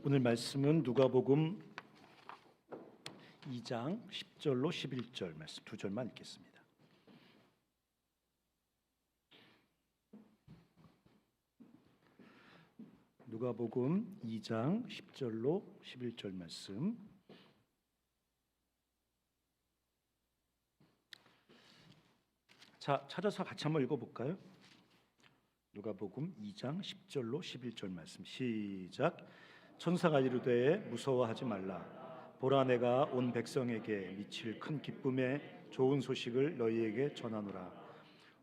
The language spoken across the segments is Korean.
오늘 말씀은 누가복음 2장 10절로 11절 말씀 두 절만 읽겠습니다. 누가복음 2장 10절로 11절 말씀. 자, 찾아서 같이 한번 읽어볼까요? 누가복음 2장 10절로 11절 말씀 시작. 천사가 이르되 무서워하지 말라. 보라, 내가 온 백성에게 미칠 큰 기쁨의 좋은 소식을 너희에게 전하노라.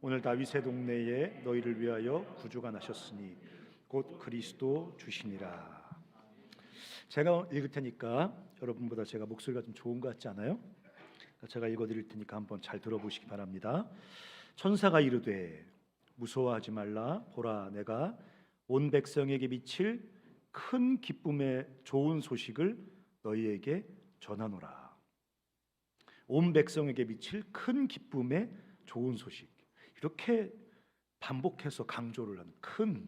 오늘 다윗의 동네에 너희를 위하여 구주가 나셨으니 곧 그리스도 주시니라. 제가 읽을 테니까 여러분보다 제가 목소리가 좀 좋은 것 같지 않아요? 제가 읽어드릴 테니까 한번 잘 들어보시기 바랍니다. 천사가 이르되 무서워하지 말라. 보라, 내가 온 백성에게 미칠 큰 기쁨의 좋은 소식을 너희에게 전하노라. 온 백성에게 미칠 큰 기쁨의 좋은 소식, 이렇게 반복해서 강조를 하는 큰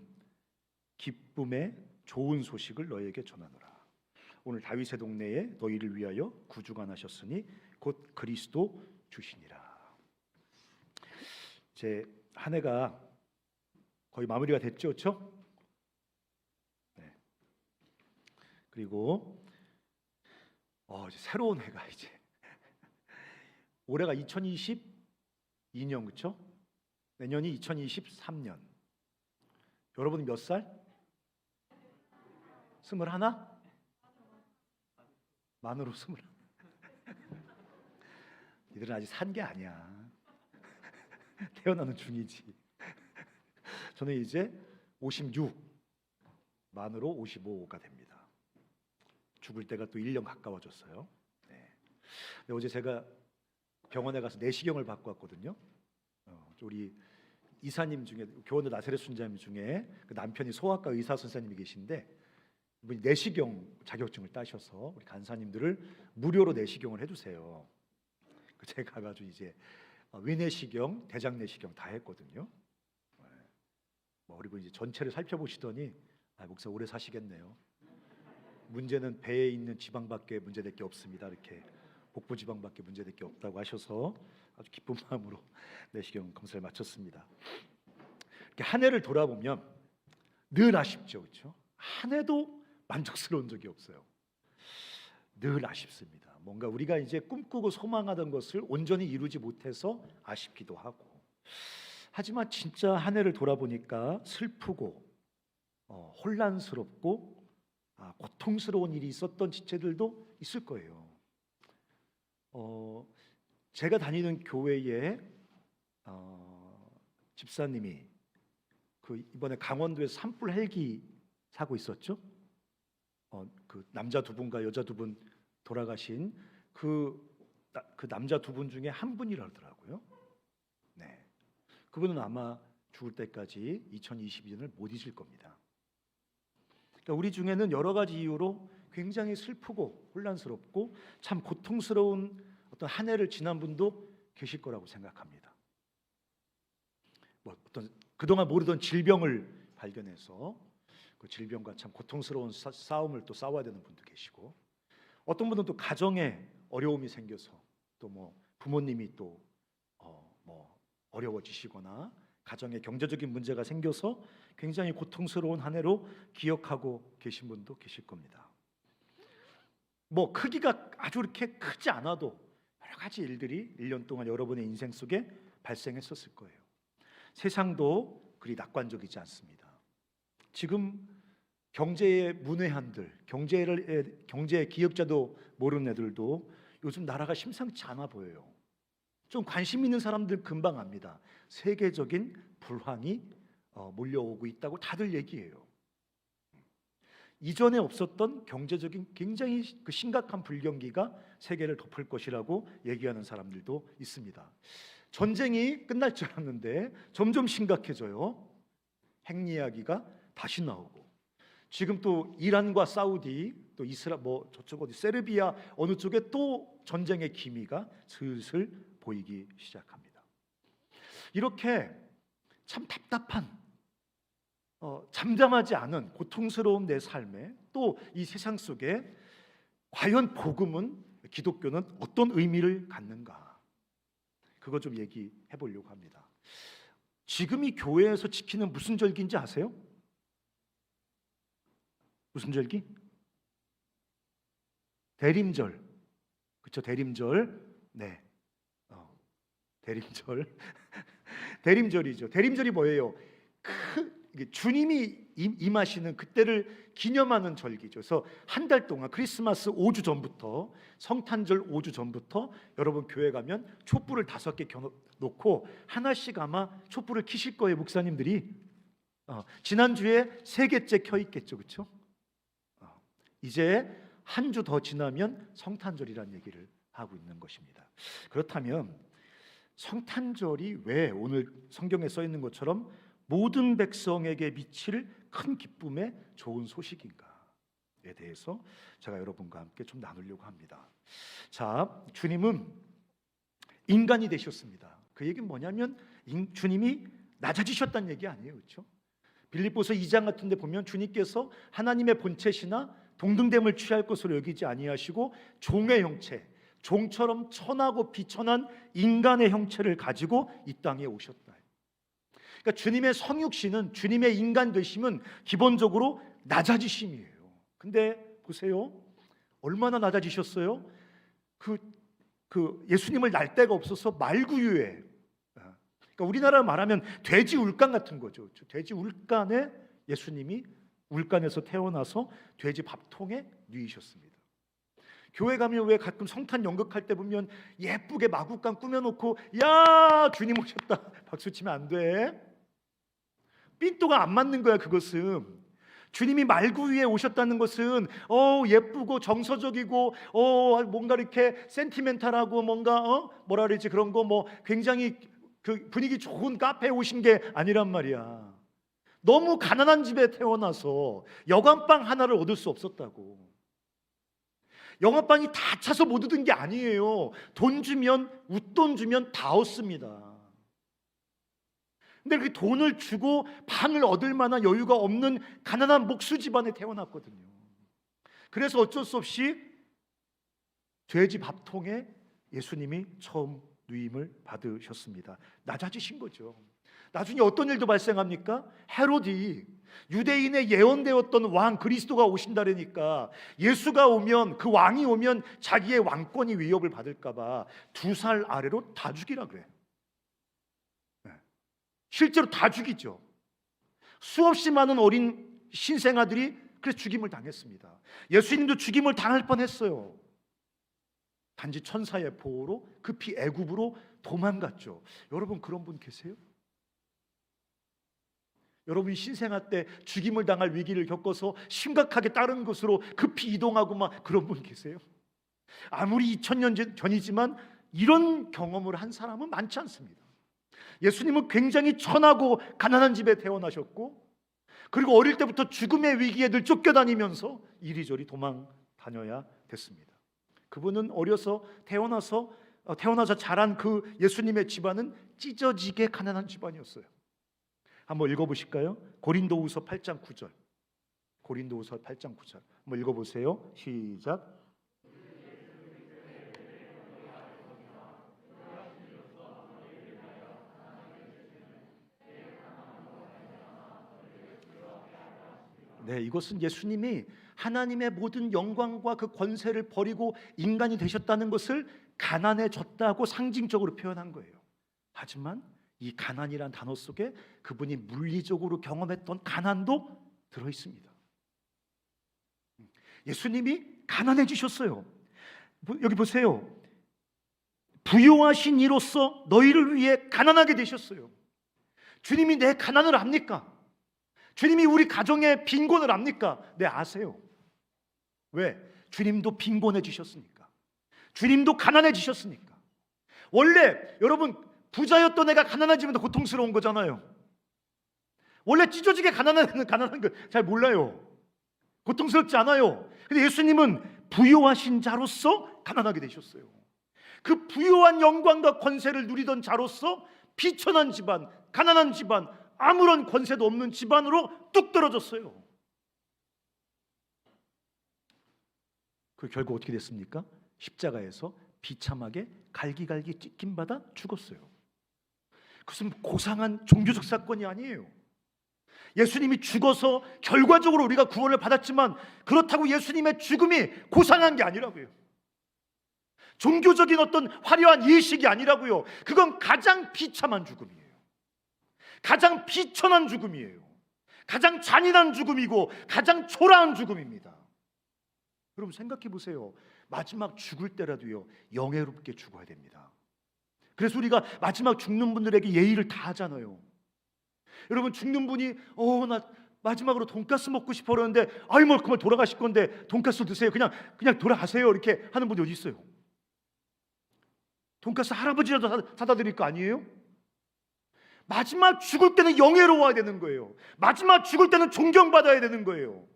기쁨의 좋은 소식을 너희에게 전하노라. 오늘 다윗의 동네에 너희를 위하여 구주가 나셨으니 곧 그리스도 주시니라. 이제 한 해가 거의 마무리가 됐죠, 그렇죠? 네. 그리고 이제 새로운 해가 이제 올해가 2022년, 그렇죠? 내년이 2023년. 여러분 몇 살? 21? 만으로 21. 니들은 아직 산 게 아니야. 태어나는 중이지. 저는 이제 56, 만으로 55가 됩니다. 죽을 때가 또 1년 가까워졌어요. 네. 어제 제가 병원에 가서 내시경을 받고 왔거든요. 우리 이사님 중에, 교원도 나세렛 순자님 중에 그 남편이 소아과 의사 선생님이 계신데, 이분이 내시경 자격증을 따셔서 우리 간사님들을 무료로 내시경을 해주세요. 제가 가가지고 이제 위내시경, 대장내시경 다 했거든요. 그리고 이제 전체를 살펴보시더니 목사 오래 사시겠네요. 문제는 배에 있는 지방밖에 문제될 게 없습니다. 이렇게 복부 지방밖에 문제될 게 없다고 하셔서 아주 기쁜 마음으로 내시경 검사를 마쳤습니다. 이렇게 한 해를 돌아보면 늘 아쉽죠, 그렇죠? 한 해도 만족스러운 적이 없어요. 늘 아쉽습니다. 뭔가 우리가 이제 꿈꾸고 소망하던 것을 온전히 이루지 못해서 아쉽기도 하고. 하지만 진짜 한 해를 돌아보니까 슬프고 혼란스럽고 고통스러운 일이 있었던 지체들도 있을 거예요. 제가 다니는 교회에 집사님이 이번에 강원도에서 산불 헬기 사고 있었죠. 그 남자 두 분과 여자 두 분 돌아가신 그 남자 두 분 중에 한 분이라더라고요. 네, 그분은 아마 죽을 때까지 2022년을 못 잊을 겁니다. 그러니까 우리 중에는 여러 가지 이유로 굉장히 슬프고 혼란스럽고 참 고통스러운 어떤 한 해를 지난 분도 계실 거라고 생각합니다. 어떤 그동안 모르던 질병을 발견해서 그 질병과 참 고통스러운 싸움을 또 싸워야 되는 분도 계시고, 어떤 분은 또 가정에 어려움이 생겨서 또 부모님이 또 어려워지시거나 가정에 경제적인 문제가 생겨서 굉장히 고통스러운 한 해로 기억하고 계신 분도 계실 겁니다. 크기가 아주 이렇게 크지 않아도 여러 가지 일들이 1년 동안 여러분의 인생 속에 발생했었을 거예요. 세상도 그리 낙관적이지 않습니다. 지금 경제의 문외한들, 경제의 기억자도 모르는 애들도 요즘 나라가 심상치 않아 보여요. 좀 관심 있는 사람들 금방 압니다. 세계적인 불황이 몰려오고 있다고 다들 얘기해요. 이전에 없었던 경제적인 굉장히 심각한 불경기가 세계를 덮을 것이라고 얘기하는 사람들도 있습니다. 전쟁이 끝날 줄 알았는데 점점 심각해져요. 핵 이야기가 다시 나오고, 지금 또 이란과 사우디, 또 이스라엘, 저쪽 어디 세르비아 어느 쪽에 또 전쟁의 기미가 슬슬 보이기 시작합니다. 이렇게 참 답답한 잠잠하지 않은 고통스러운 내 삶에 또 이 세상 속에 과연 복음은, 기독교는 어떤 의미를 갖는가, 그거 좀 얘기해 보려고 합니다. 지금 이 교회에서 지키는 무슨 절기인지 아세요? 무슨 절기? 대림절. 그렇죠, 대림절. 네, 대림절. 대림절이죠. 대림절이 뭐예요? 주님이 임하시는 그때를 기념하는 절기죠. 그래서 한 달 동안, 크리스마스 5주 전부터, 성탄절 5주 전부터 여러분 교회 가면 촛불을 5개 켜놓고 하나씩 아마 촛불을 켜실 거예요, 목사님들이. 지난주에 3개째 켜 있겠죠, 그렇죠? 이제 한 주 더 지나면 성탄절이라는 얘기를 하고 있는 것입니다. 그렇다면 성탄절이 왜 오늘 성경에 써 있는 것처럼 모든 백성에게 미칠 큰 기쁨의 좋은 소식인가에 대해서 제가 여러분과 함께 좀 나누려고 합니다. 자, 주님은 인간이 되셨습니다. 그 얘기는 뭐냐면 주님이 낮아지셨다는 얘기 아니에요, 그렇죠? 빌립보서 2장 같은 데 보면 주님께서 하나님의 본체시나 동등됨을 취할 것으로 여기지 아니하시고 종의 형체, 종처럼 천하고 비천한 인간의 형체를 가지고 이 땅에 오셨다. 그러니까 주님의 성육신은, 주님의 인간 되심은 기본적으로 낮아지심이에요. 근데 보세요, 얼마나 낮아지셨어요? 예수님을 날 데가 없어서 말구유에, 그러니까 우리나라로 말하면 돼지 울간 같은 거죠. 돼지 울간에 예수님이 울간에서 태어나서 돼지 밥통에 누이셨습니다. 교회 가면 왜 가끔 성탄 연극할 때 보면 예쁘게 마구간 꾸며놓고 야 주님 오셨다 박수 치면 안 돼. 삔또가 안 맞는 거야. 그것은 주님이 말구 위에 오셨다는 것은 예쁘고 정서적이고 뭔가 이렇게 센티멘탈하고 뭔가 뭐라 그러지, 그런 거 뭐 굉장히 그 분위기 좋은 카페에 오신 게 아니란 말이야. 너무 가난한 집에 태어나서 여관방 하나를 얻을 수 없었다고. 영화방이 다 차서 못 얻은 게 아니에요. 돈 주면, 웃돈 주면 다 얻습니다. 근데 그 돈을 주고 방을 얻을 만한 여유가 없는 가난한 목수 집안에 태어났거든요. 그래서 어쩔 수 없이 돼지 밥통에 예수님이 처음 누임을 받으셨습니다. 낮아지신 거죠. 나중에 어떤 일도 발생합니까? 헤롯이 유대인의 예언되었던 왕 그리스도가 오신다라니까, 예수가 오면, 그 왕이 오면 자기의 왕권이 위협을 받을까 봐 2살 아래로 다 죽이라 그래. 실제로 다 죽이죠. 수없이 많은 어린 신생아들이 그래서 죽임을 당했습니다. 예수님도 죽임을 당할 뻔했어요. 단지 천사의 보호로 급히 애굽으로 도망갔죠. 여러분 그런 분 계세요? 여러분이 신생아 때 죽임을 당할 위기를 겪어서 심각하게 다른 곳으로 급히 이동하고 막 그런 분 계세요? 아무리 2000년 전이지만 이런 경험을 한 사람은 많지 않습니다. 예수님은 굉장히 천하고 가난한 집에 태어나셨고, 그리고 어릴 때부터 죽음의 위기에 늘 쫓겨다니면서 이리저리 도망 다녀야 됐습니다. 그분은 어려서 태어나서 자란 그 예수님의 집안은 찢어지게 가난한 집안이었어요. 한번 읽어보실까요? 고린도후서 8장 9절. 고린도후서 8장 9절 한번 읽어보세요. 시작. 네, 이것은 예수님이 하나님의 모든 영광과 그 권세를 버리고 인간이 되셨다는 것을 가난해졌다고 상징적으로 표현한 거예요. 하지만 이 가난이란 단어 속에 그분이 물리적으로 경험했던 가난도 들어있습니다. 예수님이 가난해지셨어요. 여기 보세요. 부요하신 이로써 너희를 위해 가난하게 되셨어요. 주님이 내 가난을 압니까? 주님이 우리 가정의 빈곤을 압니까? 네, 아세요. 왜? 주님도 빈곤해지셨으니까. 주님도 가난해지셨으니까. 원래 여러분 부자였던 애가 가난해지면 더 고통스러운 거잖아요. 원래 찢어지게 가난한 거 잘 몰라요. 고통스럽지 않아요. 근데 예수님은 부요하신 자로서 가난하게 되셨어요. 그 부요한 영광과 권세를 누리던 자로서 비천한 집안, 가난한 집안, 아무런 권세도 없는 집안으로 뚝 떨어졌어요. 그 결국 어떻게 됐습니까? 십자가에서 비참하게 갈기갈기 찢김받아 죽었어요. 그것은 고상한 종교적 사건이 아니에요. 예수님이 죽어서 결과적으로 우리가 구원을 받았지만 그렇다고 예수님의 죽음이 고상한 게 아니라고요. 종교적인 어떤 화려한 예식이 아니라고요. 그건 가장 비참한 죽음이에요. 가장 비천한 죽음이에요. 가장 잔인한 죽음이고 가장 초라한 죽음입니다. 여러분 생각해 보세요. 마지막 죽을 때라도요, 영예롭게 죽어야 됩니다. 그래서 우리가 마지막 죽는 분들에게 예의를 다 하잖아요. 여러분 죽는 분이 나 마지막으로 돈가스 먹고 싶어 그러는데 뭐 그만 돌아가실 건데 돈가스 드세요. 그냥 돌아가세요. 이렇게 하는 분이 어디 있어요? 돈가스 할아버지라도 사다 드릴 거 아니에요? 마지막 죽을 때는 영예로워야 되는 거예요. 마지막 죽을 때는 존경받아야 되는 거예요.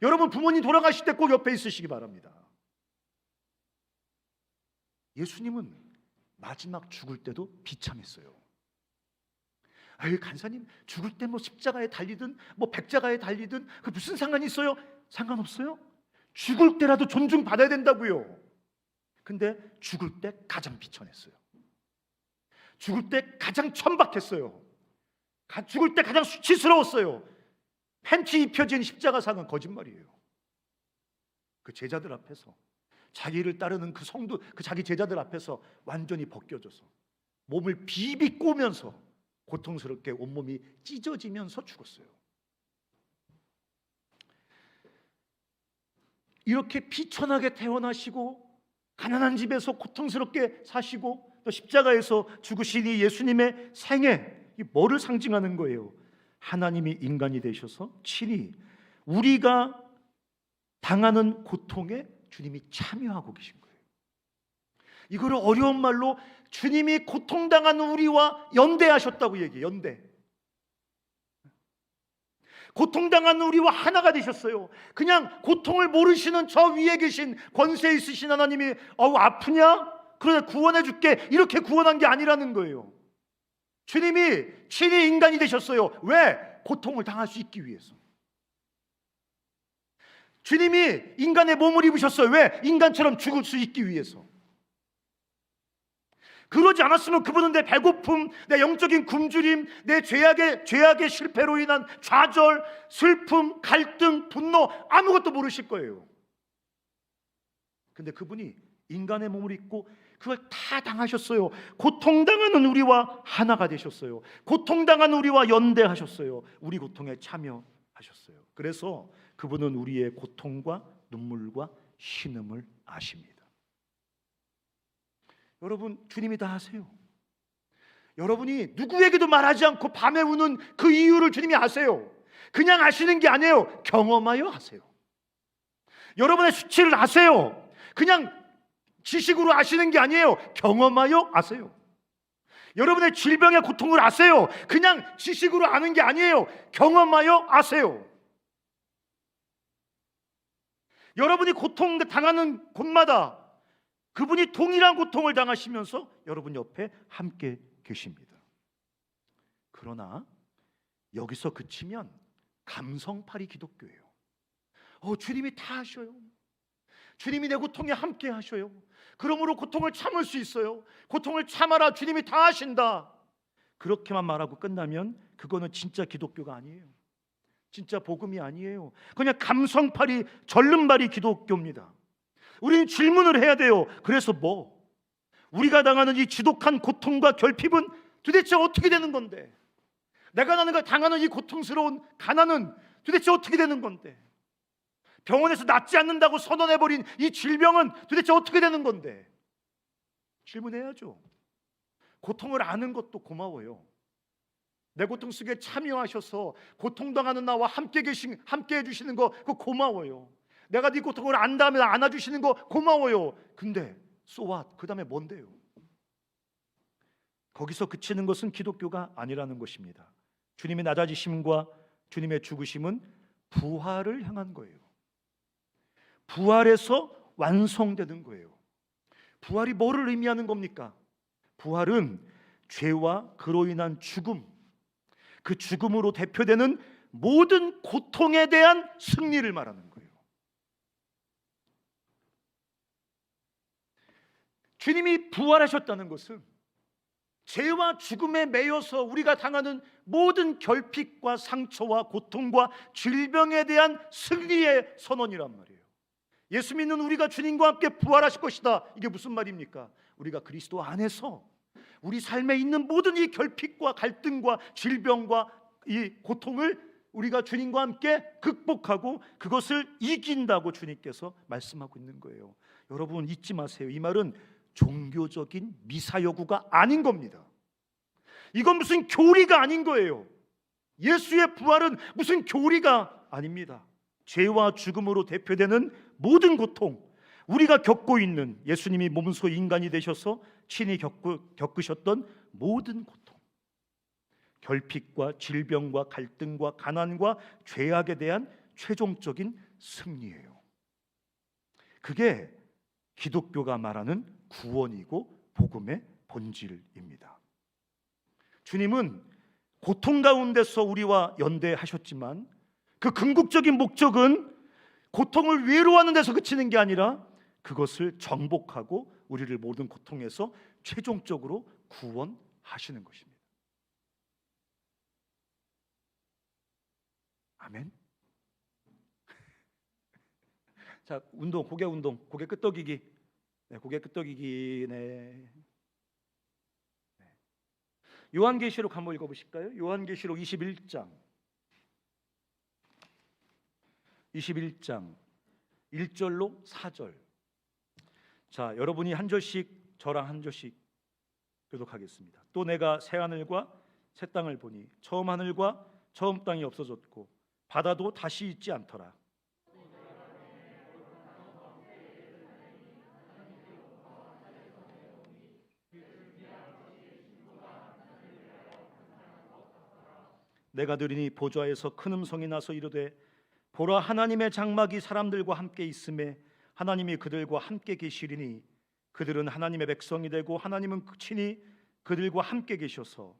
여러분 부모님 돌아가실 때 꼭 옆에 있으시기 바랍니다. 예수님은 마지막 죽을 때도 비참했어요. 간사님 죽을 때 뭐 십자가에 달리든 뭐 백자가에 달리든 그 무슨 상관이 있어요? 상관없어요. 죽을 때라도 존중받아야 된다고요. 근데 죽을 때 가장 비천했어요. 죽을 때 가장 천박했어요. 죽을 때 가장 수치스러웠어요. 팬티 입혀진 십자가상은 거짓말이에요. 그 제자들 앞에서, 자기를 따르는 그 성도, 그 자기 제자들 앞에서 완전히 벗겨져서 몸을 비비 꼬면서 고통스럽게 온몸이 찢어지면서 죽었어요. 이렇게 비천하게 태어나시고 가난한 집에서 고통스럽게 사시고 또 십자가에서 죽으신 이 예수님의 생애, 이 뭐를 상징하는 거예요? 하나님이 인간이 되셔서 친히 우리가 당하는 고통에 주님이 참여하고 계신 거예요. 이거를 어려운 말로 주님이 고통당하는 우리와 연대하셨다고 얘기해요. 연대. 고통당하는 우리와 하나가 되셨어요. 그냥 고통을 모르시는 저 위에 계신 권세 있으신 하나님이 아프냐? 그래 구원해 줄게 이렇게 구원한 게 아니라는 거예요. 주님이 친히 인간이 되셨어요. 왜? 고통을 당할 수 있기 위해서. 주님이 인간의 몸을 입으셨어요. 왜? 인간처럼 죽을 수 있기 위해서. 그러지 않았으면 그분은 내 배고픔, 내 영적인 굶주림, 내 죄악의 실패로 인한 좌절, 슬픔, 갈등, 분노 아무것도 모르실 거예요. 근데 그분이 인간의 몸을 입고 그걸 다 당하셨어요. 고통당하는 우리와 하나가 되셨어요. 고통당하는 우리와 연대하셨어요. 우리 고통에 참여하셨어요. 그래서 그분은 우리의 고통과 눈물과 신음을 아십니다. 여러분 주님이 다 아세요. 여러분이 누구에게도 말하지 않고 밤에 우는 그 이유를 주님이 아세요. 그냥 아시는 게 아니에요. 경험하여 아세요. 여러분의 수치를 아세요. 그냥 지식으로 아시는 게 아니에요. 경험하여 아세요. 여러분의 질병의 고통을 아세요. 그냥 지식으로 아는 게 아니에요. 경험하여 아세요. 여러분이 고통 당하는 곳마다 그분이 동일한 고통을 당하시면서 여러분 옆에 함께 계십니다. 그러나 여기서 그치면 감성팔이 기독교예요. 주님이 다 하셔요. 주님이 내 고통에 함께 하셔요. 그러므로 고통을 참을 수 있어요. 고통을 참아라. 주님이 다 하신다. 그렇게만 말하고 끝나면 그거는 진짜 기독교가 아니에요. 진짜 복음이 아니에요. 그냥 감성팔이 절름발이 기독교입니다. 우리는 질문을 해야 돼요. 그래서 뭐? 우리가 당하는 이 지독한 고통과 결핍은 도대체 어떻게 되는 건데? 내가 당하는 이 고통스러운 가난은 도대체 어떻게 되는 건데? 병원에서 낫지 않는다고 선언해버린 이 질병은 도대체 어떻게 되는 건데? 질문해야죠. 고통을 아는 것도 고마워요. 내 고통 속에 참여하셔서 고통당하는 나와 함께 해주시는 거 그거 고마워요. 내가 네 고통을 안다면 안아주시는 거 고마워요. 근데 so what? 그 다음에 뭔데요? 거기서 그치는 것은 기독교가 아니라는 것입니다. 주님의 낮아지심과 주님의 죽으심은 부활을 향한 거예요. 부활에서 완성되는 거예요. 부활이 뭐를 의미하는 겁니까? 부활은 죄와 그로 인한 죽음, 그 죽음으로 대표되는 모든 고통에 대한 승리를 말하는 거예요. 주님이 부활하셨다는 것은 죄와 죽음에 매여서 우리가 당하는 모든 결핍과 상처와 고통과 질병에 대한 승리의 선언이란 말이에요. 예수 믿는 우리가 주님과 함께 부활하실 것이다. 이게 무슨 말입니까? 우리가 그리스도 안에서 우리 삶에 있는 모든 이 결핍과 갈등과 질병과 이 고통을 우리가 주님과 함께 극복하고 그것을 이긴다고 주님께서 말씀하고 있는 거예요. 여러분 잊지 마세요. 이 말은 종교적인 미사여구가 아닌 겁니다. 이건 무슨 교리가 아닌 거예요. 예수의 부활은 무슨 교리가 아닙니다. 죄와 죽음으로 대표되는 모든 고통, 우리가 겪고 있는, 예수님이 몸소 인간이 되셔서 친히 겪으셨던 모든 고통, 결핍과 질병과 갈등과 가난과 죄악에 대한 최종적인 승리예요. 그게 기독교가 말하는 구원이고 복음의 본질입니다. 주님은 고통 가운데서 우리와 연대하셨지만 그 궁극적인 목적은 고통을 위로하는 데서 그치는 게 아니라 그것을 정복하고 우리를 모든 고통에서 최종적으로 구원하시는 것입니다. 아멘. 자, 운동, 고개 운동, 고개 끄덕이기. 네, 고개 끄덕이기. 네. 요한계시록 한번 읽어보실까요? 요한계시록 21장 1절로 4절. 자, 여러분이 한 절씩, 저랑 한 절씩 교독하겠습니다. 또 내가 새 하늘과 새 땅을 보니 처음 하늘과 처음 땅이 없어졌고 바다도 다시 있지 않더라. 내가 들으니 보좌에서 큰 음성이 나서 이르되 보라, 하나님의 장막이 사람들과 함께 있음에 하나님이 그들과 함께 계시리니 그들은 하나님의 백성이 되고 하나님은 친히 그들과 함께 계셔서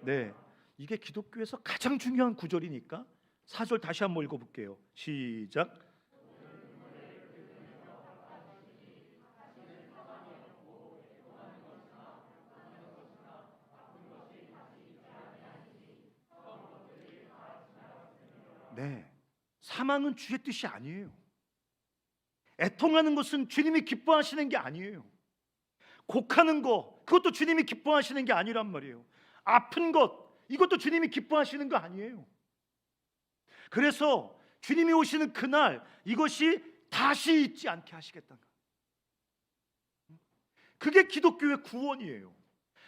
네, 이게 기독교에서 가장 중요한 구절이니까 4절 다시 한번 읽어볼게요. 시작. 네, 사망은 주의 뜻이 아니에요. 애통하는 것은 주님이 기뻐하시는 게 아니에요. 곡하는 거, 그것도 주님이 기뻐하시는 게 아니란 말이에요. 아픈 것, 이것도 주님이 기뻐하시는 거 아니에요. 그래서 주님이 오시는 그날 이것이 다시 있지 않게 하시겠다는 거예요. 그게 기독교의 구원이에요.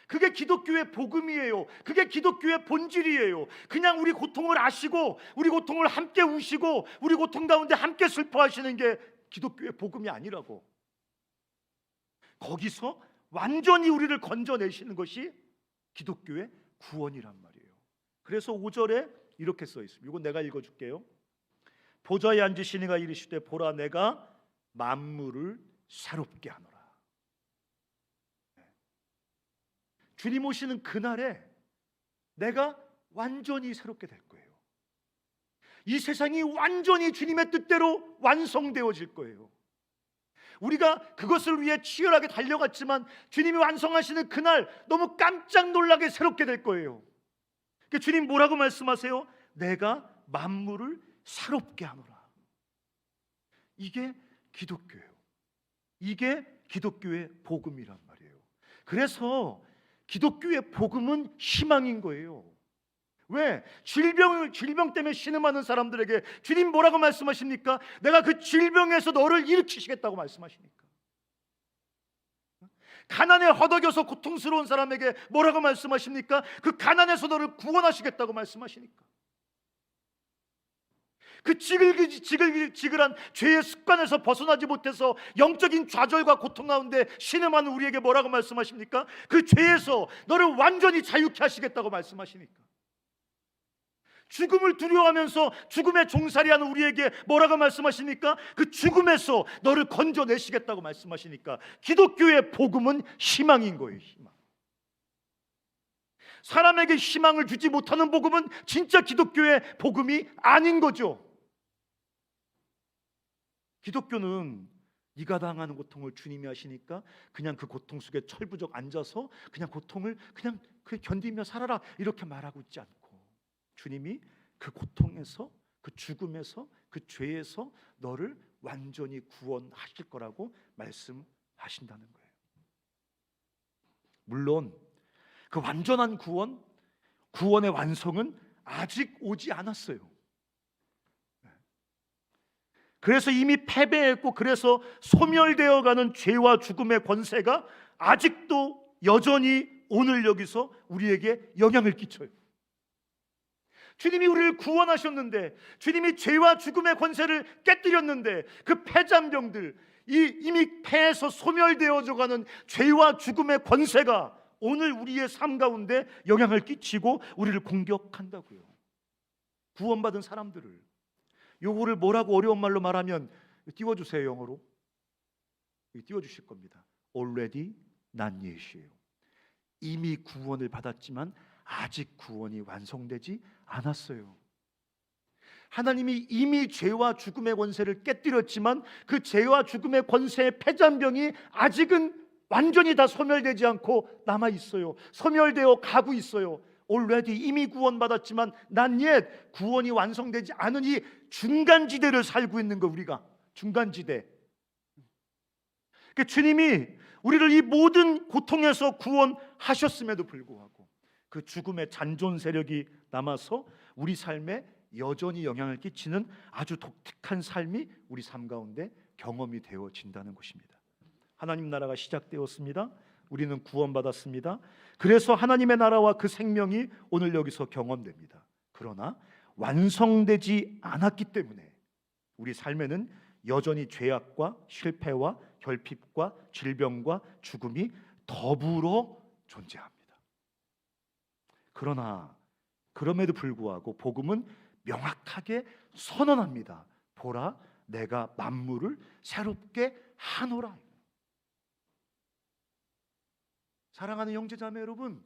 그게 기독교의 복음이에요. 그게 기독교의 본질이에요. 그냥 우리 고통을 아시고 우리 고통을 함께 우시고 우리 고통 가운데 함께 슬퍼하시는 게 기독교의 복음이 아니라고. 거기서 완전히 우리를 건져내시는 것이 기독교의 구원이란 말이에요. 그래서 5절에 이렇게 써 있습니다. 이건 내가 읽어줄게요. 보좌에 앉으신 이가 이르시되 보라, 내가 만물을 새롭게 하노라. 주님 오시는 그날에 내가 완전히 새롭게 될 거예요. 이 세상이 완전히 주님의 뜻대로 완성되어질 거예요. 우리가 그것을 위해 치열하게 달려갔지만 주님이 완성하시는 그날 너무 깜짝 놀라게 새롭게 될 거예요. 그러니까 주님 뭐라고 말씀하세요? 내가 만물을 새롭게 하노라. 이게 기독교예요. 이게 기독교의 복음이란 말이에요. 그래서 기독교의 복음은 희망인 거예요. 왜? 질병 때문에 신음하는 사람들에게 주님 뭐라고 말씀하십니까? 내가 그 질병에서 너를 일으키시겠다고 말씀하시니까. 가난에 허덕여서 고통스러운 사람에게 뭐라고 말씀하십니까? 그 가난에서 너를 구원하시겠다고 말씀하시니까. 그 지글지글한 죄의 습관에서 벗어나지 못해서 영적인 좌절과 고통 가운데 신음하는 우리에게 뭐라고 말씀하십니까? 그 죄에서 너를 완전히 자유케 하시겠다고 말씀하시니까. 죽음을 두려워하면서 죽음의 종살이하는 우리에게 뭐라고 말씀하십니까? 그 죽음에서 너를 건져내시겠다고 말씀하시니까 기독교의 복음은 희망인 거예요. 희망. 사람에게 희망을 주지 못하는 복음은 진짜 기독교의 복음이 아닌 거죠. 기독교는 네가 당하는 고통을 주님이 하시니까 그냥 그 고통 속에 철부적 앉아서 그냥 고통을 그냥 견디며 살아라 이렇게 말하고 있지 않고, 주님이 그 고통에서, 그 죽음에서, 그 죄에서 너를 완전히 구원하실 거라고 말씀하신다는 거예요. 물론 그 완전한 구원의 완성은 아직 오지 않았어요. 그래서 이미 패배했고, 그래서 소멸되어가는 죄와 죽음의 권세가 아직도 여전히 오늘 여기서 우리에게 영향을 끼쳐요. 주님이 우리를 구원하셨는데, 주님이 죄와 죽음의 권세를 깨뜨렸는데, 그 패잔병들, 이미 패해서 소멸되어져 가는 죄와 죽음의 권세가 오늘 우리의 삶 가운데 영향을 끼치고 우리를 공격한다고요. 구원받은 사람들을. 요거를 뭐라고 어려운 말로 말하면, 띄워주세요. 영어로 띄워주실 겁니다. Already not yet이에요. 이미 구원을 받았지만 아직 구원이 완성되지 않았어요. 하나님이 이미 죄와 죽음의 권세를 깨뜨렸지만 그 죄와 죽음의 권세의 패잔병이 아직은 완전히 다 소멸되지 않고 남아 있어요. 소멸되어 가고 있어요. already 이미 구원받았지만 not yet 구원이 완성되지 않은 이 중간지대를 살고 있는 거, 우리가 중간지대. 그러니까 주님이 우리를 이 모든 고통에서 구원하셨음에도 불구하고 그 죽음의 잔존 세력이 남아서 우리 삶에 여전히 영향을 끼치는 아주 독특한 삶이 우리 삶 가운데 경험이 되어진다는 것입니다. 하나님 나라가 시작되었습니다. 우리는 구원받았습니다. 그래서 하나님의 나라와 그 생명이 오늘 여기서 경험됩니다. 그러나 완성되지 않았기 때문에 우리 삶에는 여전히 죄악과 실패와 결핍과 질병과 죽음이 더불어 존재합니다. 그러나 그럼에도 불구하고 복음은 명확하게 선언합니다. 보라, 내가 만물을 새롭게 하노라. 사랑하는 형제자매 여러분,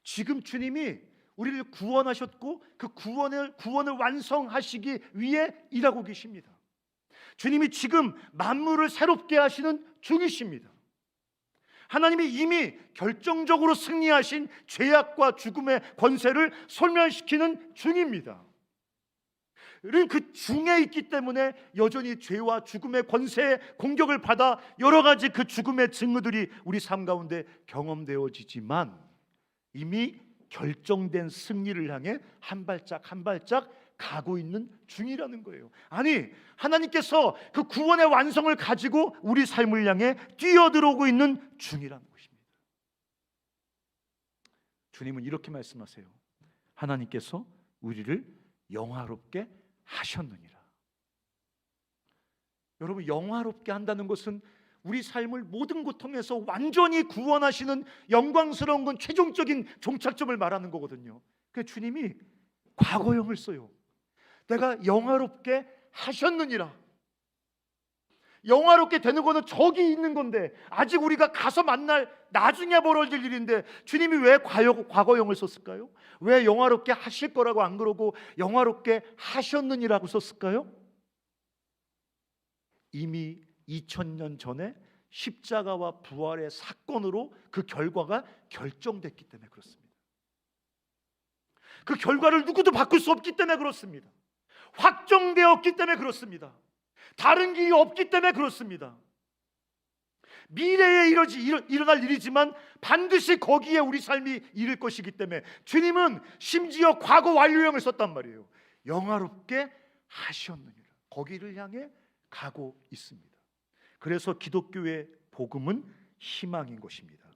지금 주님이 우리를 구원하셨고 그 구원을 완성하시기 위해 일하고 계십니다. 주님이 지금 만물을 새롭게 하시는 중이십니다. 하나님이 이미 결정적으로 승리하신 죄악과 죽음의 권세를 소멸시키는 중입니다. 그 중에 있기 때문에 여전히 죄와 죽음의 권세의 공격을 받아 여러 가지 그 죽음의 증거들이 우리 삶 가운데 경험되어지지만 이미 결정된 승리를 향해 한 발짝 한 발짝 가고 있는 중이라는 거예요. 아니, 하나님께서 그 구원의 완성을 가지고 우리 삶을 향해 뛰어들어오고 있는 중이라는 것입니다. 주님은 이렇게 말씀하세요. 하나님께서 우리를 영화롭게 하셨느니라. 여러분, 영화롭게 한다는 것은 우리 삶을 모든 고통에서 완전히 구원하시는 영광스러운 건 최종적인 종착점을 말하는 거거든요. 그래서 주님이 과거형을 써요. 내가 영화롭게 하셨느니라. 영화롭게 되는 거는 저기 있는 건데, 아직 우리가 가서 만날 나중에 벌어질 일인데 주님이 왜 과거형을 썼을까요? 왜 영화롭게 하실 거라고 안 그러고 영화롭게 하셨느니라고 썼을까요? 이미 2000년 전에 십자가와 부활의 사건으로 그 결과가 결정됐기 때문에 그렇습니다. 그 결과를 누구도 바꿀 수 없기 때문에 그렇습니다. 확정되었기 때문에 그렇습니다. 다른 길이 없기 때문에 그렇습니다. 미래에 일어날 일이지만 반드시 거기에 우리 삶이 이를 것이기 때문에 주님은 심지어 과거 완료형을 썼단 말이에요. 영화롭게 하셨느니라. 거기를 향해 가고 있습니다. 그래서 기독교의 복음은 희망인 것입니다.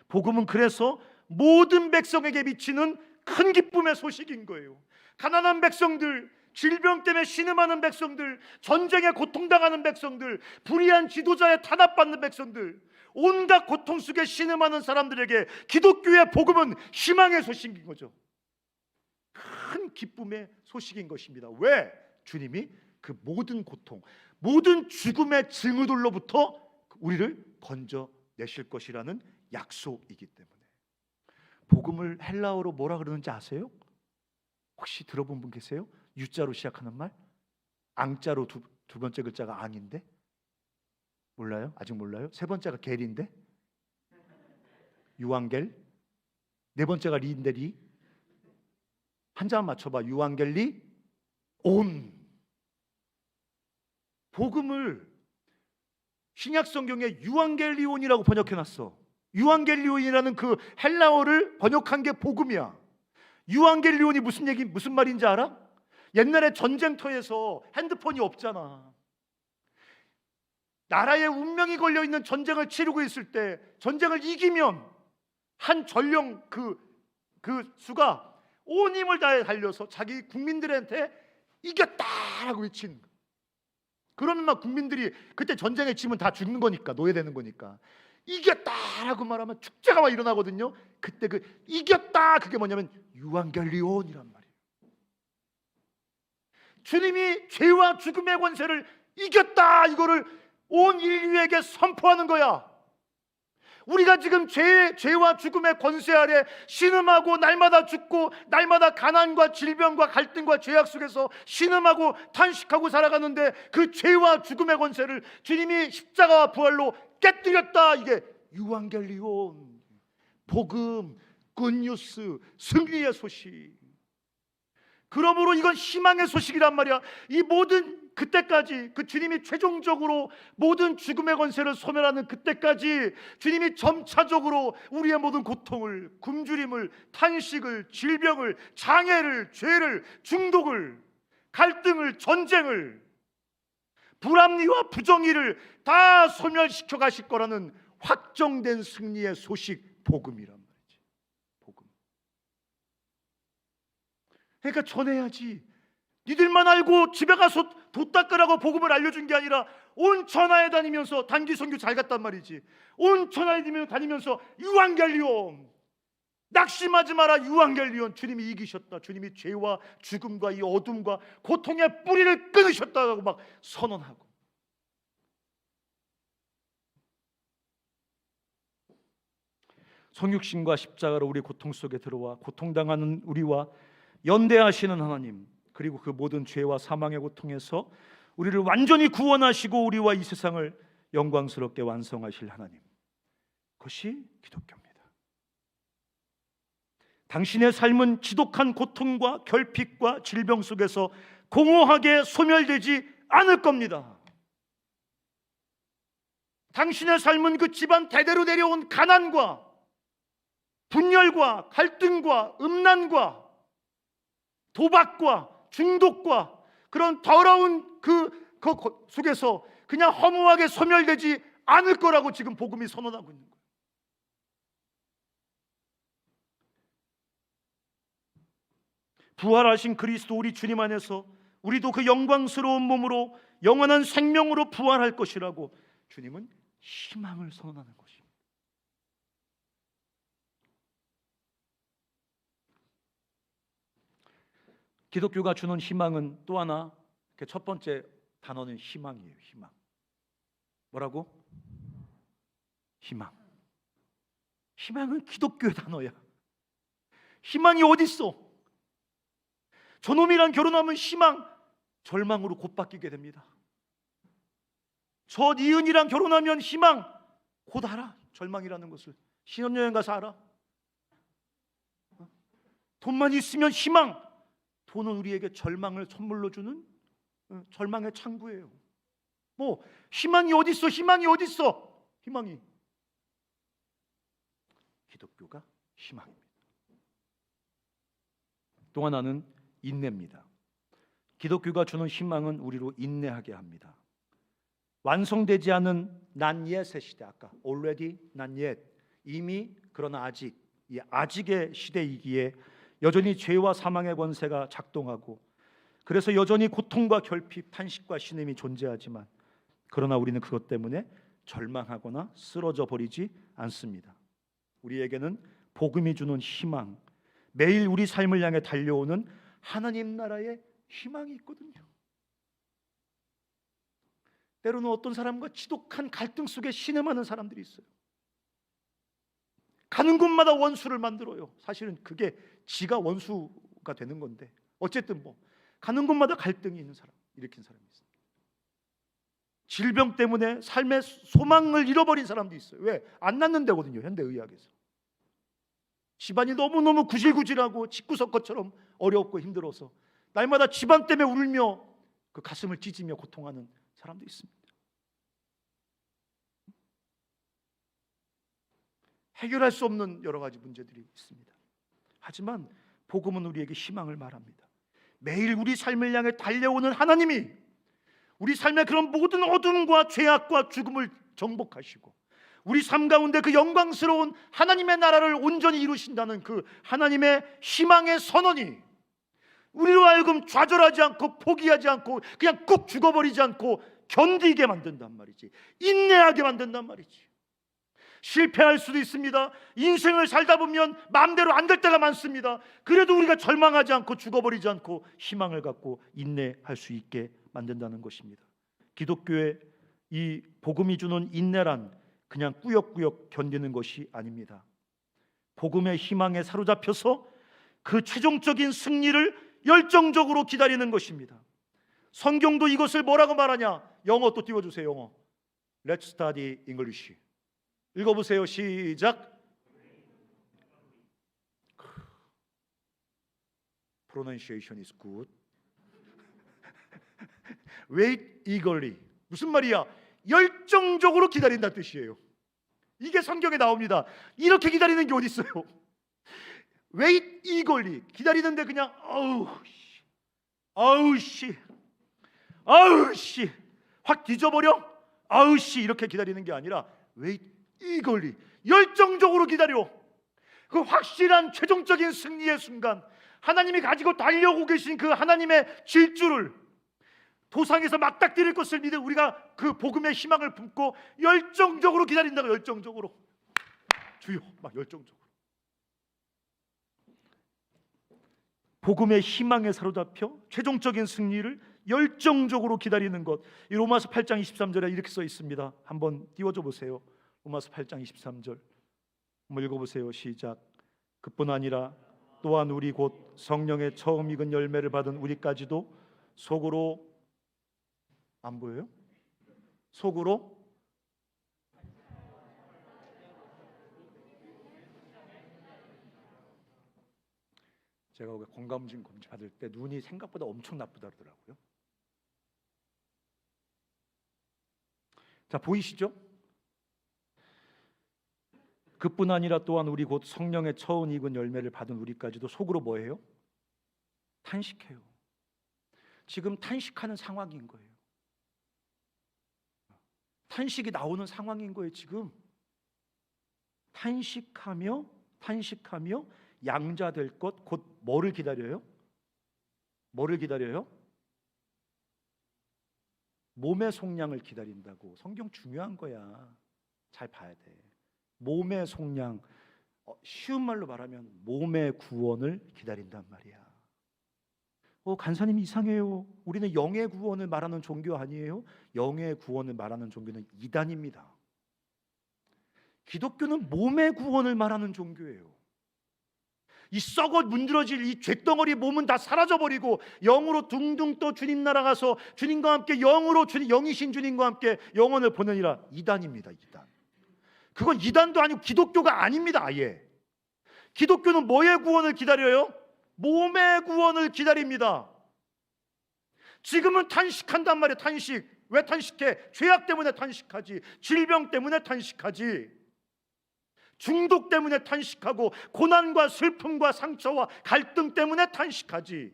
복음은 그래서 모든 백성에게 미치는 큰 기쁨의 소식인 거예요. 가난한 백성들, 질병 때문에 신음하는 백성들, 전쟁에 고통당하는 백성들, 불의한 지도자에 탄압받는 백성들, 온갖 고통 속에 신음하는 사람들에게 기독교의 복음은 희망의 소식인 거죠. 큰 기쁨의 소식인 것입니다. 왜? 주님이 그 모든 고통, 모든 죽음의 증오들로부터 우리를 건져내실 것이라는 약속이기 때문에. 복음을 헬라어로 뭐라 그러는지 아세요? 혹시 들어본 분 계세요? 유자로 시작하는 말? 앙자로 두 번째 글자가 앙인데? 몰라요? 아직 몰라요? 세 번째가 겔인데? 유앙겔? 네 번째가 리인데 리? 한자만 맞춰봐. 유앙겔리 온. 복음을 신약 성경에 유앙겔리온이라고 번역해놨어. 유앙겔리온이라는 그 헬라어를 번역한 게 복음이야. 유앙겔리온이 무슨 말인지 알아? 옛날에 전쟁터에서 핸드폰이 없잖아. 나라의 운명이 걸려있는 전쟁을 치르고 있을 때 전쟁을 이기면 한 전령 그 수가 온 힘을 다해 달려서 자기 국민들한테 이겼다라고 외치는 거야. 그러면 막 국민들이 그때 전쟁에 지면 다 죽는 거니까, 노예되는 거니까 이겼다라고 말하면 축제가 막 일어나거든요. 그때 그 이겼다, 그게 뭐냐면 유앙겔리온이란 말이에요. 주님이 죄와 죽음의 권세를 이겼다, 이거를 온 인류에게 선포하는 거야. 우리가 지금 죄와 죽음의 권세 아래 신음하고 날마다 죽고 날마다 가난과 질병과 갈등과 죄악 속에서 신음하고 탄식하고 살아가는데, 그 죄와 죽음의 권세를 주님이 십자가와 부활로 깨뜨렸다. 이게 유앙겔리온, 복음, 굿뉴스, 승리의 소식. 그러므로 이건 희망의 소식이란 말이야. 이 모든 그때까지, 그 주님이 최종적으로 모든 죽음의 권세를 소멸하는 그때까지 주님이 점차적으로 우리의 모든 고통을, 굶주림을, 탄식을, 질병을, 장애를, 죄를, 중독을, 갈등을, 전쟁을, 불합리와 부정의를 다 소멸시켜 가실 거라는 확정된 승리의 소식, 복음이란 말이지. 복음. 그러니까 전해야지. 니들만 알고 집에 가서 돛 닦으라고 복음을 알려준 게 아니라 온 천하에 다니면서, 단기 선교 잘 갔단 말이지, 온 천하에 다니면서 유앙겔리온, 낙심하지 마라, 유앙겔리온, 주님이 이기셨다, 주님이 죄와 죽음과 이 어둠과 고통의 뿌리를 끊으셨다고 막 선언하고. 성육신과 십자가로 우리 고통 속에 들어와 고통당하는 우리와 연대하시는 하나님, 그리고 그 모든 죄와 사망의 고통에서 우리를 완전히 구원하시고 우리와 이 세상을 영광스럽게 완성하실 하나님, 그것이 기독교입니다. 당신의 삶은 지독한 고통과 결핍과 질병 속에서 공허하게 소멸되지 않을 겁니다. 당신의 삶은 그 집안 대대로 내려온 가난과 분열과 갈등과 음란과 도박과 중독과 그런 더러운 그 속에서 그냥 허무하게 소멸되지 않을 거라고 지금 복음이 선언하고 있는 거예요. 부활하신 그리스도 우리 주님 안에서 우리도 그 영광스러운 몸으로 영원한 생명으로 부활할 것이라고 주님은 희망을 선언하는 것입니다. 기독교가 주는 희망은 또 하나, 첫 번째 단어는 희망이에요. 희망. 뭐라고? 희망. 희망은 기독교의 단어야. 희망이 어디 있어? 저놈이랑 결혼하면 희망, 절망으로 곧 바뀌게 됩니다. 저 니은이랑 결혼하면 희망, 곧 알아, 절망이라는 것을. 신혼여행 가서 알아. 돈만 있으면 희망, 돈은 우리에게 절망을 선물로 주는 절망의 창구예요. 뭐 희망이 어디 있어? 희망이 어디 있어? 희망이. 기독교가 희망입니다. 또 하나는 인내입니다. 기독교가 주는 희망은 우리로 인내하게 합니다. 완성되지 않은 not yet의 시대, 아까 already, not yet, 이미 그러나 아직, 이 아직의 시대이기에 여전히 죄와 사망의 권세가 작동하고, 그래서 여전히 고통과 결핍, 탄식과 신음이 존재하지만, 그러나 우리는 그것 때문에 절망하거나 쓰러져 버리지 않습니다. 우리에게는 복음이 주는 희망, 매일 우리 삶을 향해 달려오는 하나님 나라에 희망이 있거든요. 때로는 어떤 사람과 지독한 갈등 속에 신음하는 사람들이 있어요. 가는 곳마다 원수를 만들어요. 사실은 그게 지가 원수가 되는 건데, 어쨌든 가는 곳마다 갈등이 있는 사람, 일으킨 사람이 있어요. 질병 때문에 삶의 소망을 잃어버린 사람도 있어요. 왜? 안 낫는다거든요, 현대의학에서. 집안이 너무너무 구질구질하고 집구석것처럼 어렵고 힘들어서 날마다 집안 때문에 울며 그 가슴을 찢으며 고통하는 사람도 있습니다. 해결할 수 없는 여러 가지 문제들이 있습니다. 하지만 복음은 우리에게 희망을 말합니다. 매일 우리 삶을 향해 달려오는 하나님이 우리 삶의 그런 모든 어둠과 죄악과 죽음을 정복하시고 우리 삶 가운데 그 영광스러운 하나님의 나라를 온전히 이루신다는 그 하나님의 희망의 선언이 우리로 하여금 좌절하지 않고 포기하지 않고 그냥 꾹 죽어버리지 않고 견디게 만든단 말이지, 인내하게 만든단 말이지. 실패할 수도 있습니다. 인생을 살다 보면 마음대로 안 될 때가 많습니다. 그래도 우리가 절망하지 않고 죽어버리지 않고 희망을 갖고 인내할 수 있게 만든다는 것입니다. 기독교의 이 복음이 주는 인내란 그냥 꾸역꾸역 견디는 것이 아닙니다. 복음의 희망에 사로잡혀서 그 최종적인 승리를 열정적으로 기다리는 것입니다. 성경도 이것을 뭐라고 말하냐? 영어 또 띄워주세요. 영어. Let's study English. 읽어보세요. 시작. Pronunciation is good. Wait eagerly. 무슨 말이야? 열정적으로 기다린다는 뜻이에요. 이게 성경에 나옵니다. 이렇게 기다리는 게 어디 있어요? Wait eagerly. 기다리는데 그냥 아우 씨 확 뒤져버려? 아우 씨 이렇게 기다리는 게 아니라 wait eagerly. 열정적으로 기다려. 그 확실한 최종적인 승리의 순간, 하나님이 가지고 달려오고 계신 그 하나님의 질주를, 도상에서 맞닥뜨릴 것을 믿어 우리가 그 복음의 희망을 품고 열정적으로 기다린다고. 열정적으로. 주여, 막 열정적으로. 복음의 희망에 사로잡혀 최종적인 승리를 열정적으로 기다리는 것. 이 로마서 8장 23절에 이렇게 써 있습니다. 한번 띄워줘 보세요. 로마서 8장 23절 한번 읽어보세요. 시작. 그뿐 아니라 또한 우리 곧 성령의 처음 익은 열매를 받은 우리까지도 속으로, 안 보여요? 속으로 제가 건강검진 받을 때 눈이 생각보다 엄청 나쁘다 그러더라고요. 자, 보이시죠? 그뿐 아니라 또한 우리 곧 성령의 처음 익은 열매를 받은 우리까지도 속으로 뭐예요? 탄식해요. 지금 탄식하는 상황인 거예요. 탄식이 나오는 상황인 거예요. 지금 탄식하며 양자될 것, 곧 뭐를 기다려요? 뭐를 기다려요? 몸의 속량을 기다린다고. 성경 중요한 거야. 잘 봐야 돼. 몸의 속량, 쉬운 말로 말하면 몸의 구원을 기다린단 말이야. 간사님 이상해요. 우리는 영의 구원을 말하는 종교 아니에요? 영의 구원을 말하는 종교는 이단입니다. 기독교는 몸의 구원을 말하는 종교예요. 이 썩어 문드러질 이 쇳덩어리 몸은 다 사라져버리고 영으로 둥둥 떠 주님 나라 가서 주님과 함께 영이신 주님과 함께 영원을 보내니라. 이단입니다. 이단. 그건 이단도 아니고 기독교가 아닙니다. 아예. 기독교는 뭐의 구원을 기다려요? 몸의 구원을 기다립니다. 지금은 탄식한단 말이에요. 탄식. 왜 탄식해? 죄악 때문에 탄식하지. 질병 때문에 탄식하지. 중독 때문에 탄식하고 고난과 슬픔과 상처와 갈등 때문에 탄식하지.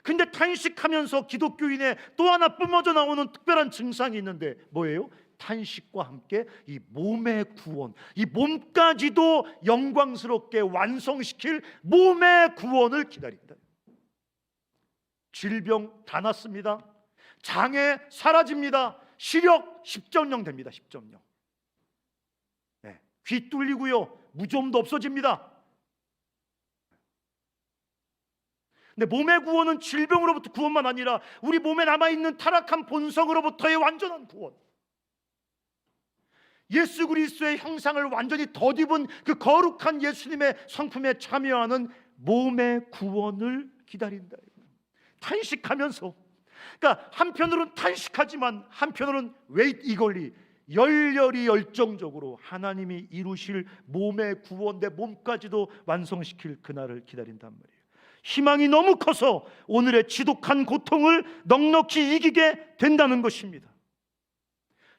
근데 탄식하면서 기독교인의 또 하나 뿜어져 나오는 특별한 증상이 있는데 뭐예요? 탄식과 함께 이 몸의 구원, 이 몸까지도 영광스럽게 완성시킬 몸의 구원을 기다린다. 질병 다 낫습니다. 장애 사라집니다. 시력 10점령 됩니다. 10점령. 네. 귀 뚫리고요, 무좀도 없어집니다. 근데 몸의 구원은 질병으로부터 구원만 아니라 우리 몸에 남아있는 타락한 본성으로부터의 완전한 구원, 예수 그리스도의 형상을 완전히 덧입은 그 거룩한 예수님의 성품에 참여하는 몸의 구원을 기다린다. 탄식하면서, 그러니까 한편으로는 탄식하지만 한편으로는 웨이트 이걸리, 열렬히 열정적으로 하나님이 이루실 몸의 구원, 내 몸까지도 완성시킬 그날을 기다린단 말이에요. 희망이 너무 커서 오늘의 지독한 고통을 넉넉히 이기게 된다는 것입니다.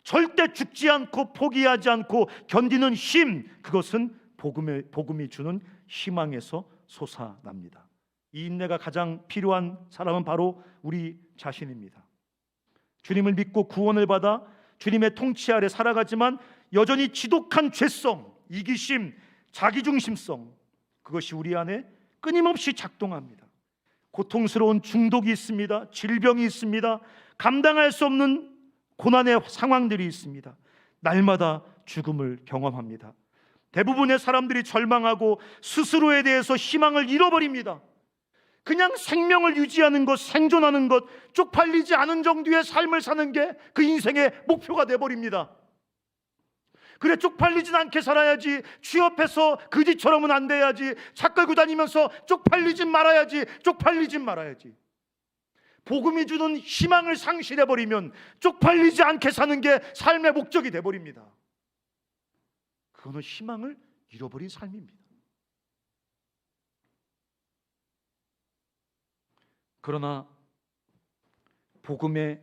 절대 죽지 않고 포기하지 않고 견디는 힘, 그것은 복음이 주는 희망에서 솟아납니다. 이 인내가 가장 필요한 사람은 바로 우리 자신입니다. 주님을 믿고 구원을 받아 주님의 통치 아래 살아가지만 여전히 지독한 죄성, 이기심, 자기중심성, 그것이 우리 안에 끊임없이 작동합니다. 고통스러운 중독이 있습니다. 질병이 있습니다. 감당할 수 없는 고난의 상황들이 있습니다. 날마다 죽음을 경험합니다. 대부분의 사람들이 절망하고 스스로에 대해서 희망을 잃어버립니다. 그냥 생명을 유지하는 것, 생존하는 것, 쪽팔리지 않은 정도의 삶을 사는 게 그 인생의 목표가 돼버립니다. 그래, 쪽팔리진 않게 살아야지, 취업해서 그지처럼은 안 돼야지, 차 끌고 다니면서 쪽팔리진 말아야지, 쪽팔리진 말아야지. 복음이 주는 희망을 상실해버리면 쪽팔리지 않게 사는 게 삶의 목적이 돼버립니다. 그거는 희망을 잃어버린 삶입니다. 그러나 복음의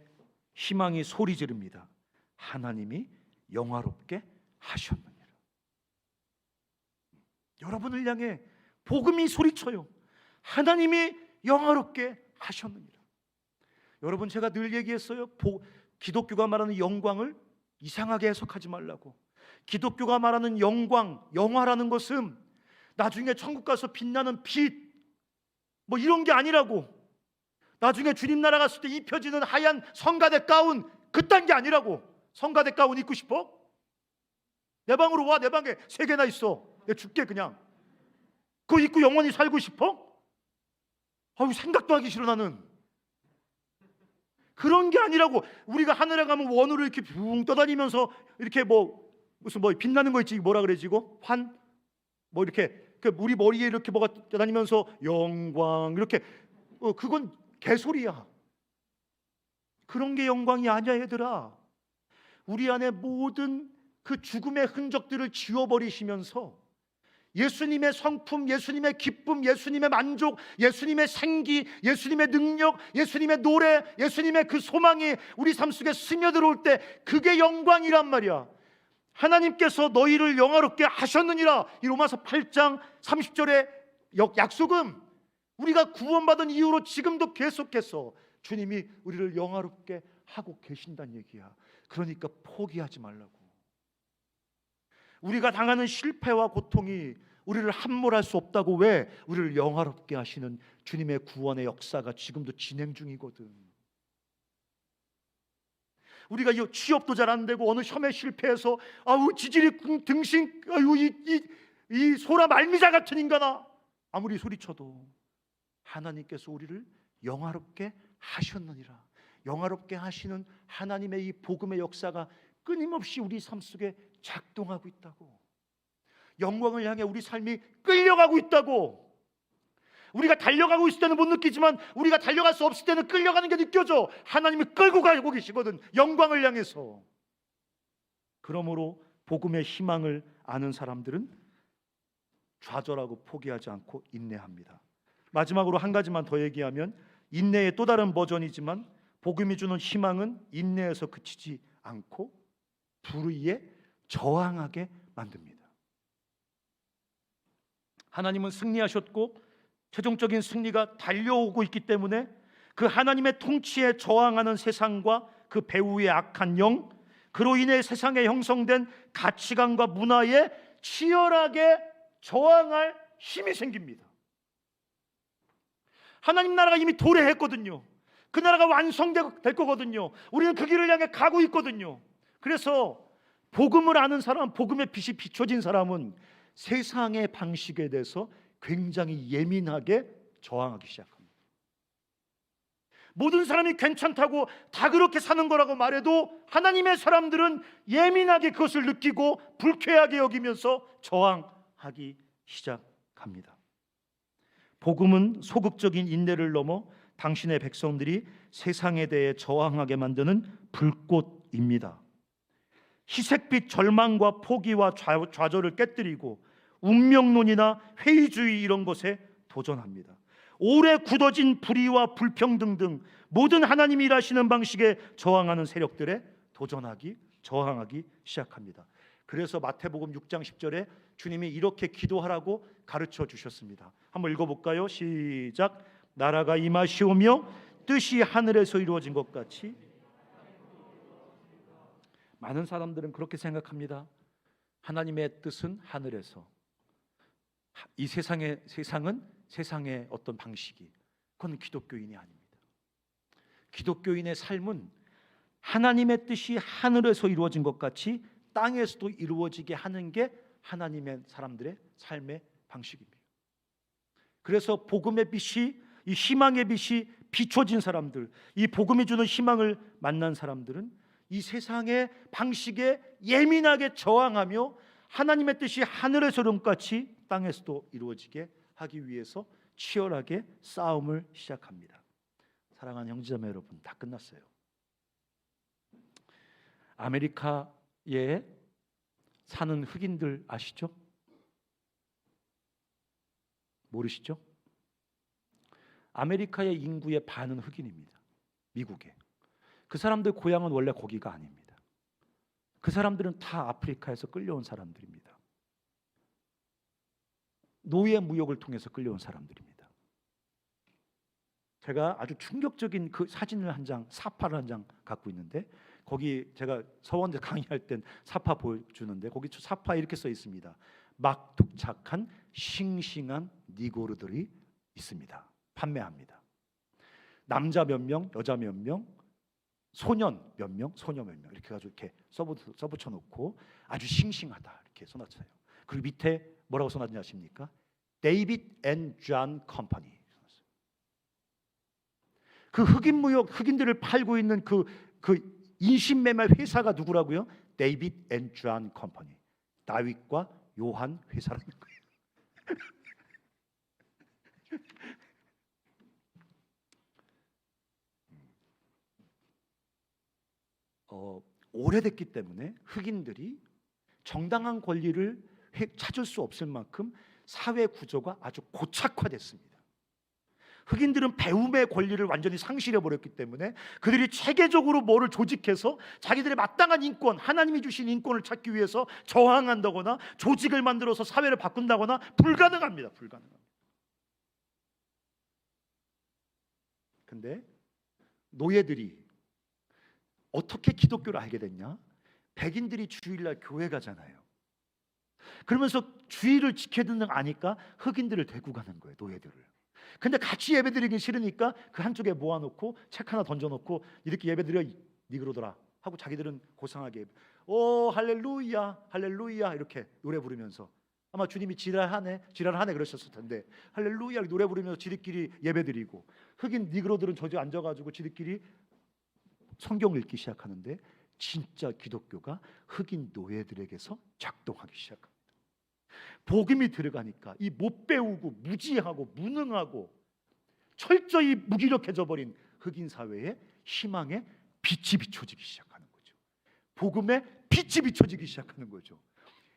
희망이 소리 지릅니다. 하나님이 영화롭게 하셨느니라. 여러분을 향해 복음이 소리쳐요. 하나님이 영화롭게 하셨느니라. 여러분, 제가 늘 얘기했어요. 기독교가 말하는 영광을 이상하게 해석하지 말라고. 기독교가 말하는 영광, 영화라는 것은 나중에 천국 가서 빛나는 빛, 뭐 이런 게 아니라고. 나중에 주님 나라 갔을 때 입혀지는 하얀 성가대 가운, 그딴 게 아니라고. 성가대 가운 입고 싶어? 내 방으로 와. 내 방에 3개나 있어. 내가 줄게. 그냥 그거 입고 영원히 살고 싶어? 아유, 생각도 하기 싫어. 나는 그런 게 아니라고. 우리가 하늘에 가면 원으로 이렇게 붕 떠다니면서 이렇게 무슨 빛나는 거 있지. 뭐라 그래 지고? 환? 이렇게 우리 머리에 이렇게 뭐가 떠다니면서 영광 이렇게, 그건 개소리야. 그런 게 영광이 아니야, 얘들아. 우리 안에 모든 그 죽음의 흔적들을 지워버리시면서 예수님의 성품, 예수님의 기쁨, 예수님의 만족, 예수님의 생기, 예수님의 능력, 예수님의 노래, 예수님의 그 소망이 우리 삶 속에 스며들어올 때 그게 영광이란 말이야. 하나님께서 너희를 영화롭게 하셨느니라. 이 로마서 8장 30절의 약속은 우리가 구원받은 이후로 지금도 계속해서 주님이 우리를 영화롭게 하고 계신다는 얘기야. 그러니까 포기하지 말라고. 우리가 당하는 실패와 고통이 우리를 함몰할 수 없다고. 왜? 우리를 영화롭게 하시는 주님의 구원의 역사가 지금도 진행 중이거든. 우리가 취업도 잘 안 되고 어느 시험에 실패해서 지질이 등신, 이 소라 말미잘 같은 인간아, 아무리 소리쳐도 하나님께서 우리를 영화롭게 하셨느니라. 영화롭게 하시는 하나님의 이 복음의 역사가 끊임없이 우리 삶 속에 작동하고 있다고. 영광을 향해 우리 삶이 끌려가고 있다고. 우리가 달려가고 있을 때는 못 느끼지만 우리가 달려갈 수 없을 때는 끌려가는 게 느껴져. 하나님이 끌고 가고 계시거든, 영광을 향해서. 그러므로 복음의 희망을 아는 사람들은 좌절하고 포기하지 않고 인내합니다. 마지막으로 한 가지만 더 얘기하면, 인내의 또 다른 버전이지만 복음이 주는 희망은 인내에서 그치지 않고 불의에 저항하게 만듭니다. 하나님은 승리하셨고 최종적인 승리가 달려오고 있기 때문에 그 하나님의 통치에 저항하는 세상과 그 배후의 악한 영, 그로 인해 세상에 형성된 가치관과 문화에 치열하게 저항할 힘이 생깁니다. 하나님 나라가 이미 도래했거든요. 그 나라가 완성될 거거든요. 우리는 그 길을 향해 가고 있거든요. 그래서 복음을 아는 사람, 복음의 빛이 비춰진 사람은 세상의 방식에 대해서 굉장히 예민하게 저항하기 시작합니다. 모든 사람이 괜찮다고 다 그렇게 사는 거라고 말해도 하나님의 사람들은 예민하게 그것을 느끼고 불쾌하게 여기면서 저항하기 시작합니다. 복음은 소극적인 인내를 넘어 당신의 백성들이 세상에 대해 저항하게 만드는 불꽃입니다. 희색빛 절망과 포기와 좌절을 깨뜨리고 운명론이나 회의주의 이런 것에 도전합니다. 오래 굳어진 불의와 불평등 등 모든 하나님이 일하시는 방식에 저항하는 세력들에 저항하기 시작합니다. 그래서 마태복음 6장 10절에 주님이 이렇게 기도하라고 가르쳐 주셨습니다. 한번 읽어볼까요? 시작. 나라가 임하시오며 뜻이 하늘에서 이루어진 것 같이. 많은 사람들은 그렇게 생각합니다. 하나님의 뜻은 하늘에서, 이 세상은 세상의 어떤 방식이, 그건 기독교인이 아닙니다. 기독교인의 삶은 하나님의 뜻이 하늘에서 이루어진 것 같이 땅에서도 이루어지게 하는 게 하나님의 사람들의 삶의 방식입니다. 그래서 복음의 빛이, 이 희망의 빛이 비춰진 사람들, 이 복음이 주는 희망을 만난 사람들은 이 세상의 방식에 예민하게 저항하며 하나님의 뜻이 하늘에서 이룬같이 땅에서도 이루어지게 하기 위해서 치열하게 싸움을 시작합니다. 사랑하는 형제자매 여러분, 다 끝났어요. 아메리카에 사는 흑인들 아시죠? 모르시죠? 아메리카의 인구의 반은 흑인입니다. 미국에. 그 사람들 고향은 원래 거기가 아닙니다. 그 사람들은 다 아프리카에서 끌려온 사람들입니다. 노예 무역을 통해서 끌려온 사람들입니다. 제가 아주 충격적인 그 사진을 한 장, 사파를 한 장 갖고 있는데, 거기 제가 서원대 강의할 땐 사파 보여주는데 거기 사파에 이렇게 써 있습니다. 막 도착한 싱싱한 니고르들이 있습니다. 판매합니다. 남자 몇 명, 여자 몇 명, 소년 몇 명, 소녀 몇 명, 이렇게 가지고 이렇게 써붙여 놓고 아주 싱싱하다 이렇게 써놨어요. 그리고 밑에 뭐라고 써놨는지 아십니까? 데이빗 앤 존 컴퍼니. 그 흑인 무역, 흑인들을 팔고 있는 그 인신매매 회사가 누구라고요? 데이빗 앤 존 컴퍼니. 다윗과 요한 회사라는 거예요. 오래됐기 때문에 흑인들이 정당한 권리를 찾을 수 없을 만큼 사회 구조가 아주 고착화됐습니다. 흑인들은 배움의 권리를 완전히 상실해 버렸기 때문에 그들이 체계적으로 뭐를 조직해서 자기들의 마땅한 인권, 하나님이 주신 인권을 찾기 위해서 저항한다거나 조직을 만들어서 사회를 바꾼다거나 불가능합니다. 근데 노예들이 어떻게 기독교를 알게 됐냐? 백인들이 주일날 교회 가잖아요. 그러면서 주일을 지켜야 된다는 거 아니까 흑인들을 데리고 가는 거예요, 노예들을. 근데 같이 예배드리기 싫으니까 그 한쪽에 모아놓고 책 하나 던져놓고 이렇게 예배드려 니그로더라 하고 자기들은 고상하게 오 할렐루야 할렐루야 이렇게 노래 부르면서, 아마 주님이 지랄하네 그러셨을 텐데 할렐루야 노래 부르면서 지들끼리 예배드리고, 흑인 니그로들은 저기 앉아가지고 지들끼리 성경을 읽기 시작하는데 진짜 기독교가 흑인 노예들에게서 작동하기 시작합니다. 복음이 들어가니까 이 못 배우고 무지하고 무능하고 철저히 무기력해져 버린 흑인 사회에 희망의 빛이 비춰지기 시작하는 거죠. 복음의 빛이 비춰지기 시작하는 거죠.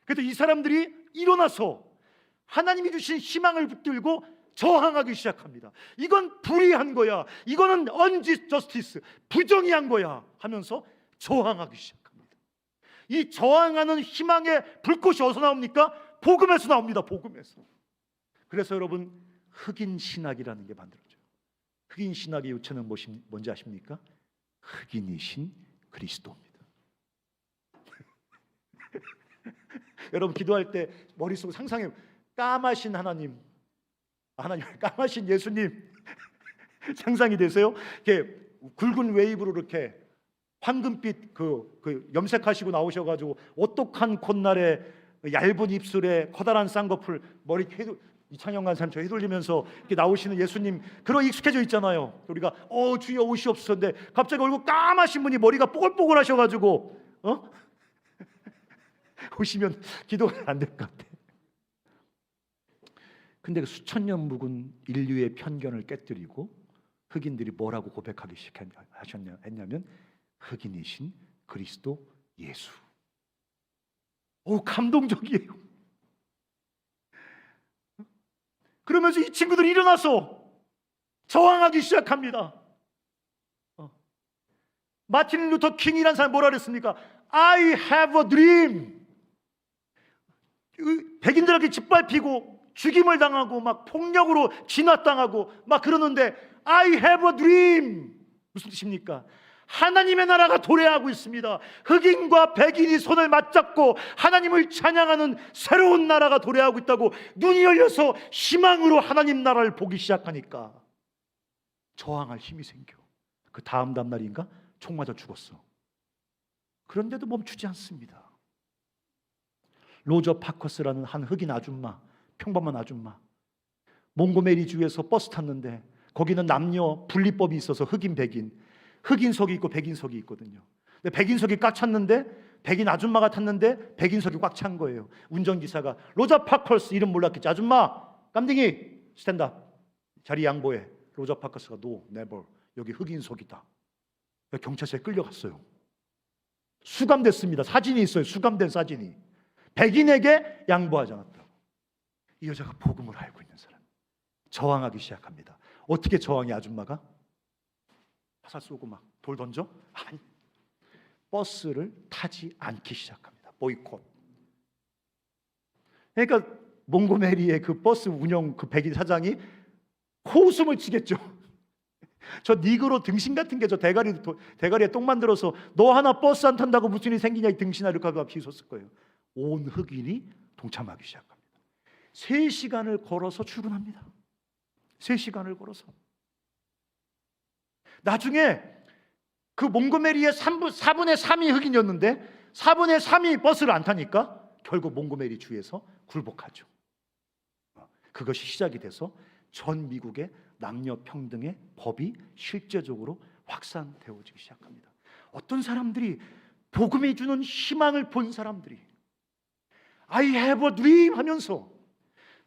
그래서 이 사람들이 일어나서 하나님이 주신 희망을 붙들고 저항하기 시작합니다. 이건 불의한 거야, 이거는 언저스티스, 부정의한 거야 하면서 저항하기 시작합니다. 이 저항하는 희망의 불꽃이 어디서 나옵니까? 복음에서 나옵니다. 복음에서. 그래서 여러분, 흑인 신학이라는 게 만들어져요. 흑인 신학의 요체는 뭔지 아십니까? 흑인이신 그리스도입니다. 여러분 기도할 때 머릿속에 상상해, 까마신 하나님, 까마신 예수님 상상이 되세요? 이렇게 굵은 웨이브로 이렇게 황금빛 그 염색하시고 나오셔가지고 오똑한 콧날에 얇은 입술에 커다란 쌍꺼풀, 머리 이 찬양 간사님 저 휘둘리면서 이렇게 나오시는 예수님 그런 익숙해져 있잖아요. 우리가 주여 오시옵소서인데 갑자기 얼굴 까마신 분이 머리가 뽀글뽀글 하셔가지고 오시면 기도가 안 될 것 같아. 근데 그 수천 년 묵은 인류의 편견을 깨뜨리고 흑인들이 뭐라고 고백하기 했냐면 흑인이신 그리스도 예수. 감동적이에요. 그러면서 이 친구들이 일어나서 저항하기 시작합니다. 마틴 루터 킹이라는 사람이 뭐라 그랬습니까? I have a dream. 백인들에게 짓밟히고 죽임을 당하고 막 폭력으로 진압당하고 막 그러는데 I have a dream. 무슨 뜻입니까? 하나님의 나라가 도래하고 있습니다. 흑인과 백인이 손을 맞잡고 하나님을 찬양하는 새로운 나라가 도래하고 있다고 눈이 열려서 희망으로 하나님 나라를 보기 시작하니까 저항할 힘이 생겨. 그 다음 날인가 총 맞아 죽었어. 그런데도 멈추지 않습니다. 로저 파커스라는 한 흑인 아줌마, 평범한 아줌마, 몽고메리주에서 버스 탔는데 거기는 남녀 분리법이 있어서 흑인, 백인, 흑인석이 있고 백인석이 있거든요. 근데 백인석이 꽉 찼는데 백인 아줌마가 탔는데 백인석이 꽉 찬 거예요. 운전기사가 로저 파커스 이름 몰랐겠지. 아줌마 깜댕이 스탠드업, 자리 양보해. 로저 파커스가 No, never. 여기 흑인석이다. 경찰서에 끌려갔어요. 수감됐습니다. 사진이 있어요. 수감된 사진이. 백인에게 양보하지 않았다고. 이 여자가 복음을 알고 있는 사람, 저항하기 시작합니다. 어떻게 저항이? 아줌마가 화살 쏘고 막 돌 던져? 아니, 버스를 타지 않기 시작합니다. 보이콧. 그러니까 몽고메리의 그 버스 운영 그 백인 사장이 코웃음을 치겠죠. 저 니그로 등신 같은 게 저 대가리에 똥 만들어서 너 하나 버스 안 탄다고 무슨 일이 생기냐 이 등신아 이렇게 하고 비웃었을 거예요. 온 흑인이 동참하기 시작합니다. 3시간을 걸어서 출근합니다. 3시간을 걸어서. 나중에 그 몽고메리의 4분의 3이 흑인이었는데 4분의 3이 버스를 안 타니까 결국 몽고메리 주에서 굴복하죠. 그것이 시작이 돼서 전 미국의 남녀 평등의 법이 실제적으로 확산되어지기 시작합니다. 어떤 사람들이 복음이 주는 희망을 본 사람들이 I have a dream 하면서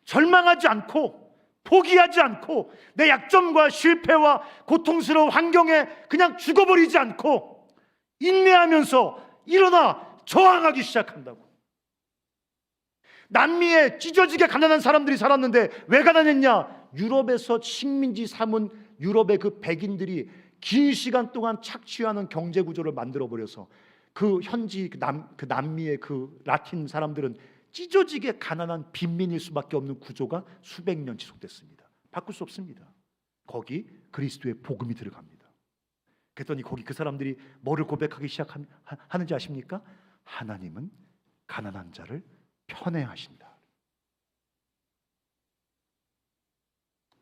절망하지 않고 포기하지 않고 내 약점과 실패와 고통스러운 환경에 그냥 죽어버리지 않고 인내하면서 일어나 저항하기 시작한다고. 남미에 찢어지게 가난한 사람들이 살았는데 왜 가난했냐? 유럽에서 식민지 삼은 유럽의 그 백인들이 긴 시간 동안 착취하는 경제 구조를 만들어 버려서 그 현지 그 남미의 그 라틴 사람들은 찢어지게 가난한 빈민일 수밖에 없는 구조가 수백 년 지속됐습니다. 바꿀 수 없습니다. 거기 그리스도의 복음이 들어갑니다. 그랬더니 거기 그 사람들이 뭐를 고백하기 시작하는지 아십니까? 하나님은 가난한 자를 편애하신다.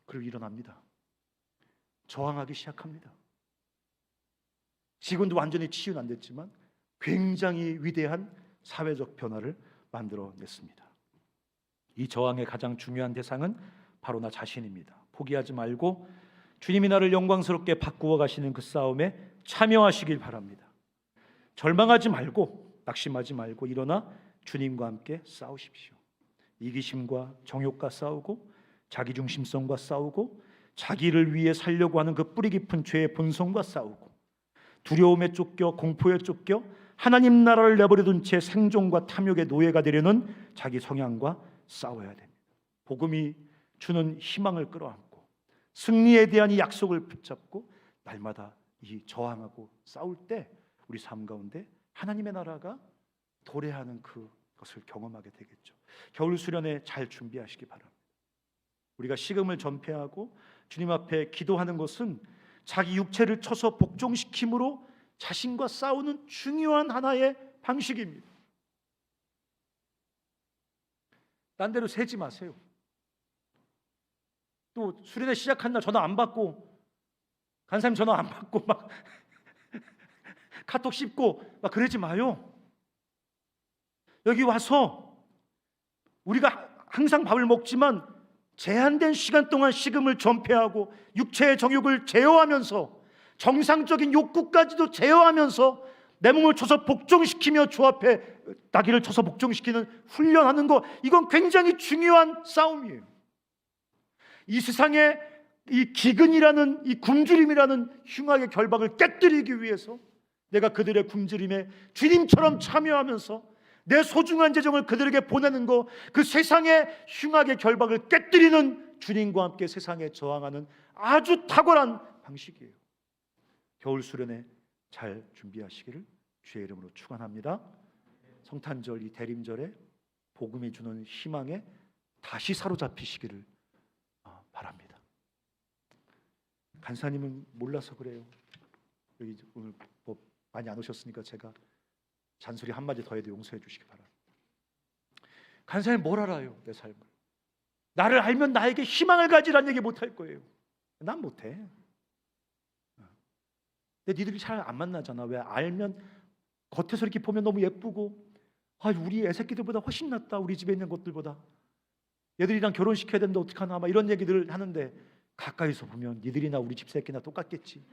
그리고 일어납니다. 저항하기 시작합니다. 지금도 완전히 치유는 안 됐지만 굉장히 위대한 사회적 변화를 만들어냈습니다. 이 저항의 가장 중요한 대상은 바로 나 자신입니다. 포기하지 말고 주님이 나를 영광스럽게 바꾸어 가시는 그 싸움에 참여하시길 바랍니다. 절망하지 말고 낙심하지 말고 일어나 주님과 함께 싸우십시오. 이기심과 정욕과 싸우고 자기중심성과 싸우고 자기를 위해 살려고 하는 그 뿌리 깊은 죄의 본성과 싸우고 두려움에 쫓겨 공포에 쫓겨 하나님 나라를 내버려둔 채 생존과 탐욕의 노예가 되려는 자기 성향과 싸워야 됩니다. 복음이 주는 희망을 끌어안고 승리에 대한 이 약속을 붙잡고 날마다 이 저항하고 싸울 때 우리 삶 가운데 하나님의 나라가 도래하는 그것을 경험하게 되겠죠. 겨울 수련회 잘 준비하시기 바랍니다. 우리가 식음을 전폐하고 주님 앞에 기도하는 것은 자기 육체를 쳐서 복종시킴으로 자신과 싸우는 중요한 하나의 방식입니다. 딴 데로 새지 마세요. 또 수련회 시작한 날 전화 안 받고 간사님 전화 안 받고 막 카톡 씹고 막 그러지 마요. 여기 와서 우리가 항상 밥을 먹지만 제한된 시간 동안 식음을 전폐하고 육체의 정욕을 제어하면서 정상적인 욕구까지도 제어하면서 내 몸을 쳐서 복종시키며 주 앞에 나귀를 쳐서 복종시키는 훈련하는 거, 이건 굉장히 중요한 싸움이에요. 이 세상에 이 기근이라는, 이 굶주림이라는 흉악의 결박을 깨뜨리기 위해서 내가 그들의 굶주림에 주님처럼 참여하면서 내 소중한 재정을 그들에게 보내는 거, 그 세상의 흉악의 결박을 깨뜨리는 주님과 함께 세상에 저항하는 아주 탁월한 방식이에요. 겨울 수련회 잘 준비하시기를 주의 이름으로 축원합니다. 성탄절 이 대림절에 복음이 주는 희망에 다시 사로잡히시기를 바랍니다. 간사님은 몰라서 그래요. 여기 오늘 뭐 많이 안 오셨으니까 제가 잔소리 한마디 더 해도 용서해 주시기 바랍니다. 간사님 뭘 알아요? 내 삶을. 나를 알면 나에게 희망을 가지라는 얘기 못할 거예요. 난 못해. 근데 니들이 잘 안 만나잖아. 왜? 알면 겉에서 이렇게 보면 너무 예쁘고, 우리 애새끼들보다 훨씬 낫다, 우리 집에 있는 것들보다. 얘들이랑 결혼시켜야 되는데 어떡하나, 막 이런 얘기들 하는데 가까이서 보면 니들이나 우리 집 새끼나 똑같겠지.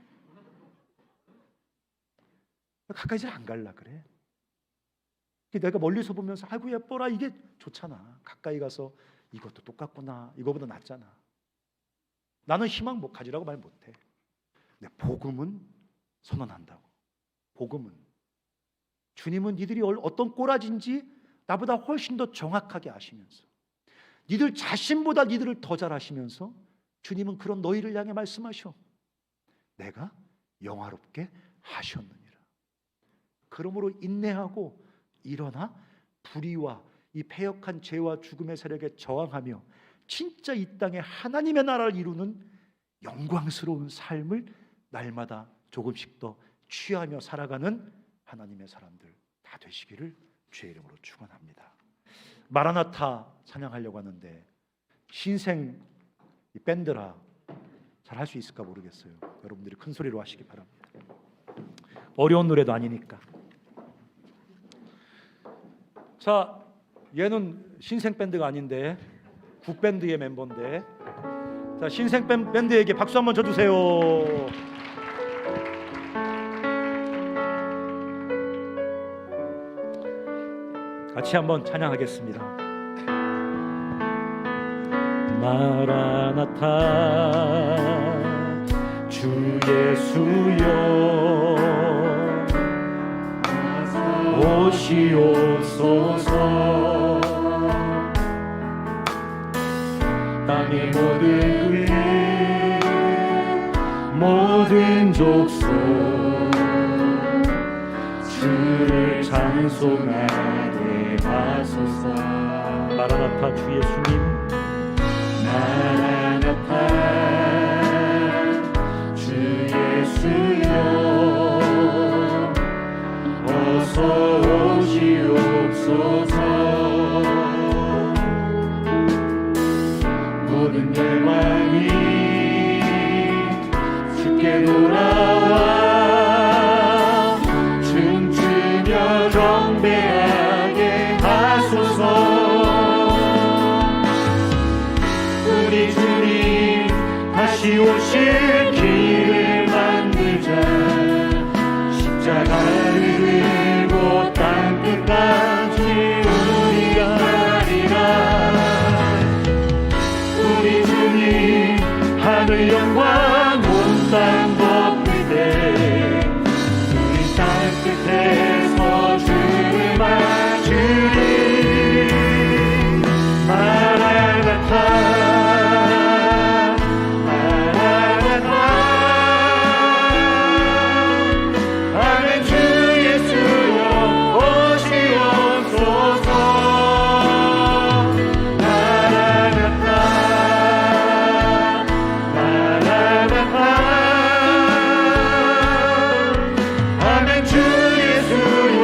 가까이 잘 안 갈라 그래. 내가 멀리서 보면서 아이고 예뻐라, 이게 좋잖아. 가까이 가서 이것도 똑같구나, 이거보다 낫잖아. 나는 희망 못 가지라고 말 못해. 근데 복음은 선언한다고. 복음은, 주님은 니들이 어떤 꼬라진지 나보다 훨씬 더 정확하게 아시면서, 니들 자신보다 니들을 더 잘 아시면서 주님은 그런 너희를 향해 말씀하셔. 내가 영화롭게 하셨느니라. 그러므로 인내하고 일어나 불의와 이 패역한 죄와 죽음의 세력에 저항하며 진짜 이 땅에 하나님의 나라를 이루는 영광스러운 삶을 날마다 조금씩 더 취하며 살아가는 하나님의 사람들 다 되시기를 주의 이름으로 축원합니다. 마라나타 찬양하려고 하는데 신생 이 밴드라 잘 할 수 있을까 모르겠어요. 여러분들이 큰 소리로 하시기 바랍니다. 어려운 노래도 아니니까. 자, 얘는 신생 밴드가 아닌데 국밴드의 멤버인데, 자, 신생 밴드에게 박수 한번 쳐주세요. 같이 한번 찬양하겠습니다. 마라나타 주 예수여 오시옵소서. 땅의 모든 끝 모든 족속 주를 찬송하게 하소서. 마라나타 주 예수님, 마라나타 주 예수여 어서 오시옵소서. 모든 열망이 주께 돌아와 춤추며 경배하게 하소서. 우리 주님 다시 오실 길을 만들자. 십자가를 들고 땅끝까지 우리가 가리라. 우리 주님 하늘 영광 온 땅 덮을 때 우리 땅끝에서 주를 맞으리. 마라나타 마라나타 아멘. 주 예수여 오시옵소서. 마라나타 마라나타 아멘. 주 예수여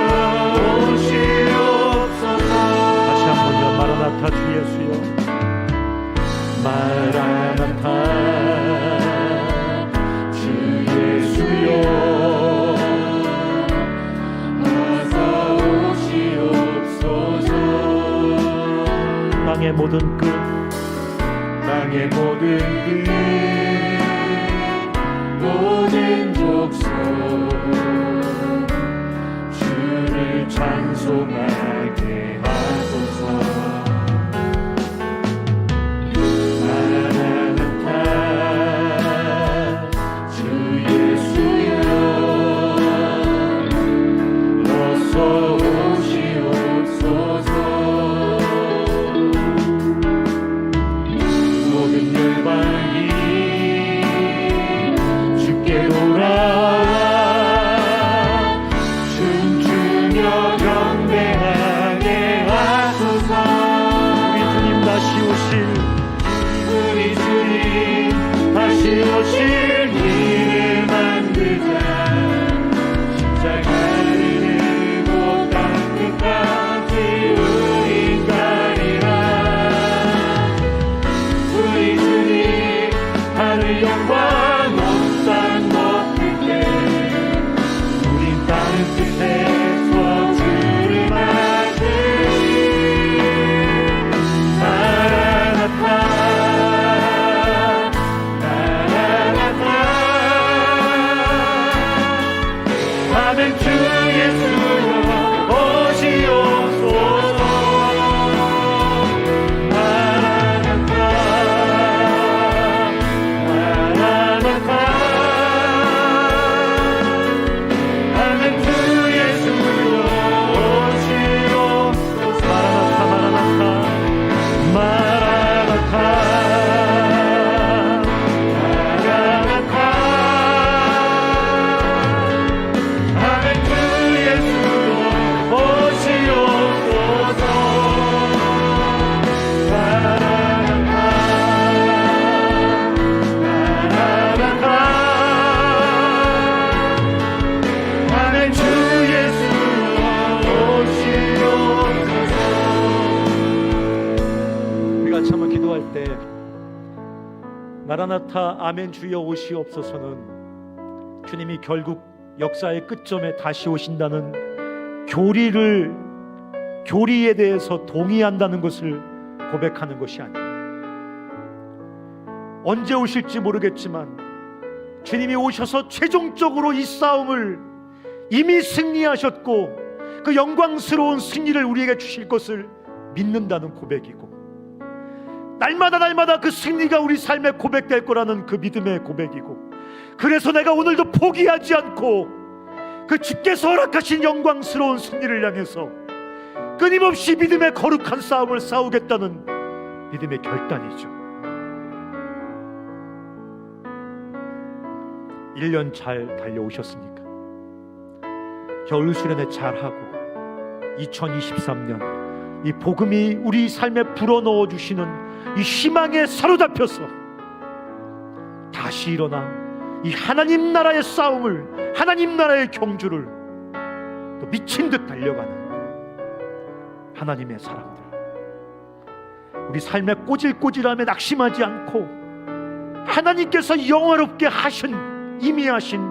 오시옵소서. 다시 한번요. 마라나타 주 예수여. 마라나타 주 예수여 어서 오시옵소서. 땅의 모든 끝 땅의 땅의 모든 모든 족속 주를 찬송하게 하소서. 마라나타 아멘 주여 오시옵소서는 주님이 결국 역사의 끝점에 다시 오신다는 교리에 대해서 동의한다는 것을 고백하는 것이 아니에요. 언제 오실지 모르겠지만 주님이 오셔서 최종적으로 이 싸움을 이미 승리하셨고 그 영광스러운 승리를 우리에게 주실 것을 믿는다는 고백이고, 날마다 그 승리가 우리 삶에 고백될 거라는 그 믿음의 고백이고, 그래서 내가 오늘도 포기하지 않고 그 주께서 허락하신 영광스러운 승리를 향해서 끊임없이 믿음의 거룩한 싸움을 싸우겠다는 믿음의 결단이죠. 1년 잘 달려오셨습니까? 겨울 수련회 잘하고 2023년 이 복음이 우리 삶에 불어넣어 주시는 이 희망에 사로잡혀서 다시 일어나 이 하나님 나라의 싸움을, 하나님 나라의 경주를 또 미친 듯 달려가는 하나님의 사람들, 우리 삶의 꼬질꼬질함에 낙심하지 않고 하나님께서 영화롭게 이미 하신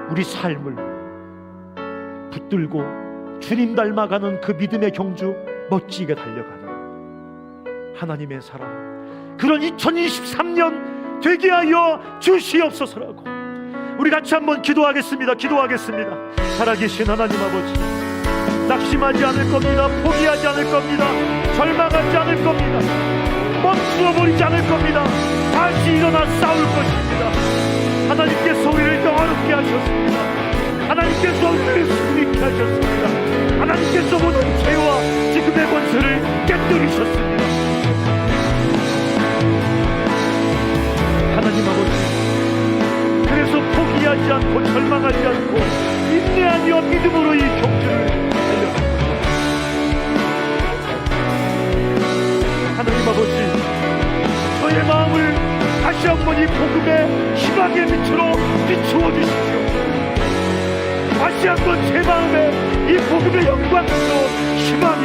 우리 삶을 붙들고 주님 닮아가는 그 믿음의 경주 멋지게 달려가는 하나님의 사람, 그런 2023년 되게 하여 주시옵소서라고 우리 같이 한번 기도하겠습니다. 살아계신 하나님 아버지, 낙심하지 않을 겁니다. 포기하지 않을 겁니다. 절망하지 않을 겁니다. 멈추어버리지 않을 겁니다. 다시 일어나 싸울 것입니다. 하나님께서 우리를 영화롭게 하셨습니다. 하나님께서 우리를 승리케 하셨습니다. 하나님께서 모든 죄와 지금의 권세를 깨뜨리셨습니다. 하나님 아버지, 그래서 포기하지 않고 절망하지 않고 인내하며 믿음으로 이 경주를 달려갑니다. 하나님 아버지, 저의 마음을 다시 한번 이 복음의 희망의 빛으로 비추어 주십시오. 다시 한번 제 마음에 이 복음의 영광스러운 희망이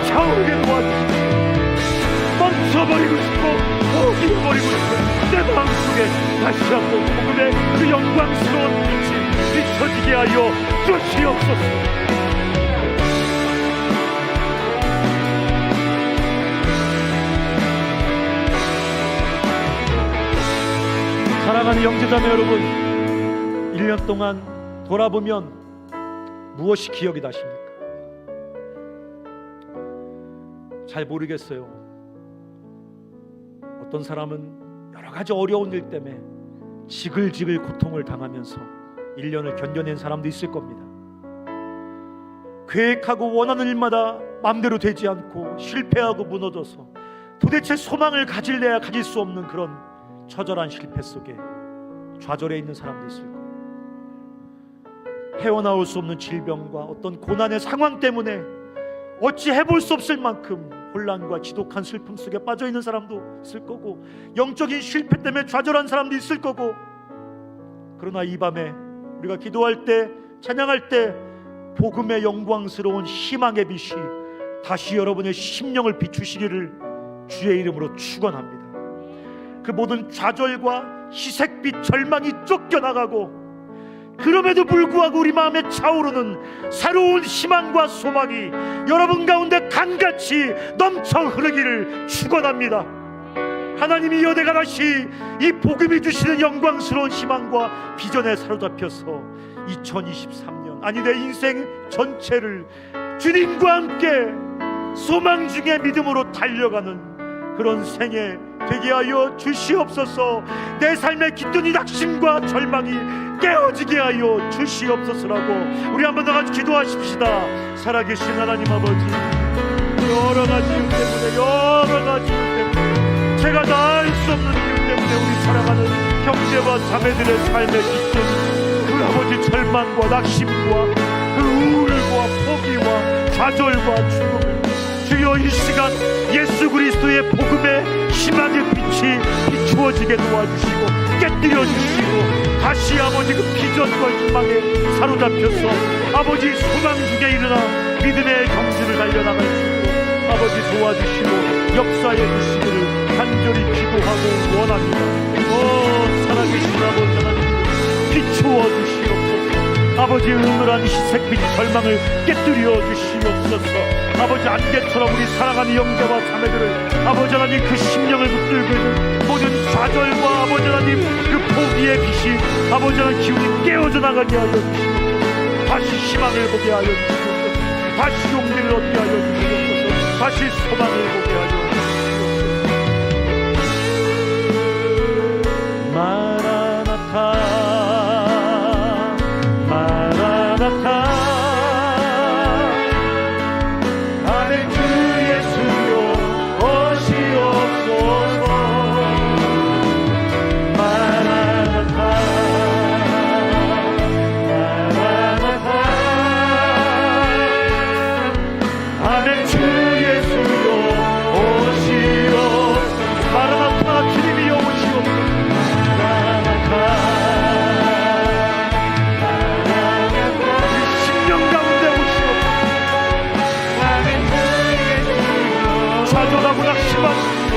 차오르게 도와주십시오. 멈춰버리고 싶고 포기해버리고 싶고 내 마음속에 다시 한번 복음의 그 영광스러운 빛이 비춰지게 하여 주시옵소서. 사랑하는 형제자매 여러분, 1년 동안 돌아보면 무엇이 기억이 나십니까? 잘 모르겠어요. 어떤 사람은 여러 가지 어려운 일 때문에 지글지글 고통을 당하면서 1년을 견뎌낸 사람도 있을 겁니다. 계획하고 원하는 일마다 마음대로 되지 않고 실패하고 무너져서 도대체 소망을 가질래야 가질 수 없는 그런 처절한 실패 속에 좌절해 있는 사람도 있을 거예요. 헤어나올 수 없는 질병과 어떤 고난의 상황 때문에 어찌 해볼 수 없을 만큼 혼란과 지독한 슬픔 속에 빠져있는 사람도 있을 거고, 영적인 실패 때문에 좌절한 사람도 있을 거고, 그러나 이 밤에 우리가 기도할 때, 찬양할 때 복음의 영광스러운 희망의 빛이 다시 여러분의 심령을 비추시기를 주의 이름으로 축원합니다. 그 모든 좌절과 희색빛 절망이 쫓겨나가고, 그럼에도 불구하고 우리 마음에 차오르는 새로운 희망과 소망이 여러분 가운데 강같이 넘쳐 흐르기를 축원합니다. 하나님이 여대가 다시 이 복음이 주시는 영광스러운 희망과 비전에 사로잡혀서 2023년, 아니 내 인생 전체를 주님과 함께 소망 중에 믿음으로 달려가는 그런 생애 되게 하여 주시옵소서. 내 삶의 깃든 낙심과 절망이 깨어지게 하여 주시옵소서라고 우리 한번 더 같이 기도하십시다. 살아계신 하나님 아버지, 여러 가지 이유 때문에, 여러 가지 이유 때문에, 제가 다 알 수 없는 이유 때문에 우리 사랑하는 형제와 자매들의 삶에 깃든 그 아버지 절망과 낙심과 그 우울과 포기와 좌절과 죽음을 주여 이 시간 예수 그리스도의 복음의 희망의 빛이 비추어지게 도와주시고 깨뜨려 주시고, 다시 아버지 그 비전과 희망에 사로잡혀서 아버지 소망 중에 일어나 믿음의 경지를 달려나갈 수 있도록 아버지 도와주시고 역사해 주시기를 간절히 기도하고 원합니다. 살아계신 아버지 하나님, 비추어 주시옵소서. 아버지의 은밀한 희색빛 절망을 깨뜨려 주시옵소서. 아버지 안개처럼 우리 사랑하는 형제와 자매들을 아버지 하나님 그 심령을 붙들고 있는 모든 좌절과 아버지 하나님 그 포기의 빛이 아버지 하나님 기운이 깨어져 나가게 하여 주시옵소서. 다시 희망을 보게 하여 주시옵소서. 다시 용기를 얻게 하여 주시옵소서. 다시 소망을 보게 하여 주시옵소서. 마라나타 마라나타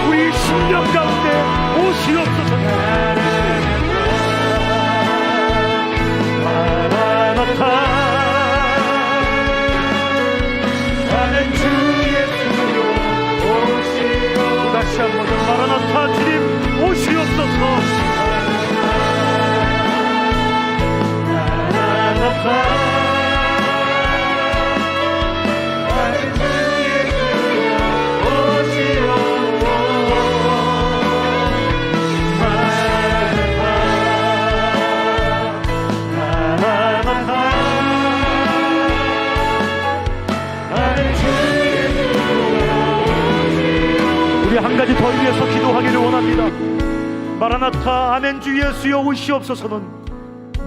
우리 심령 가운데 오시옵소서. 마라나타 나는 주 예수여 오시옵소서. 다시 한번 마라나타 주님 오시옵소서. 마라나타 한 가지 더 위해서 기도하기를 원합니다. 마라나타 아멘 주 예수여 오시옵소서는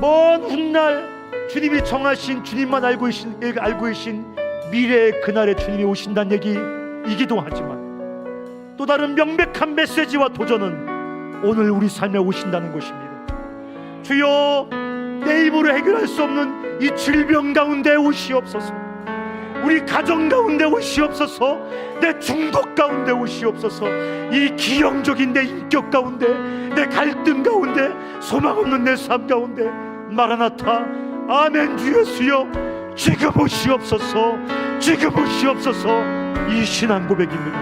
먼 훗날 주님이 정하신, 주님만 알고 계신 미래의 그날에 주님이 오신다는 얘기이기도 하지만 또 다른 명백한 메시지와 도전은 오늘 우리 삶에 오신다는 것입니다. 주여 내 힘으로 해결할 수 없는 이 질병 가운데 오시옵소서. 우리 가정 가운데 오시옵소서. 내 중독 가운데 오시옵소서. 이 기형적인 내 인격 가운데, 내 갈등 가운데, 소망 없는 내 삶 가운데 마라나타 아멘 주 예수여 지금 오시옵소서. 지금 오시옵소서. 이 신앙 고백입니다.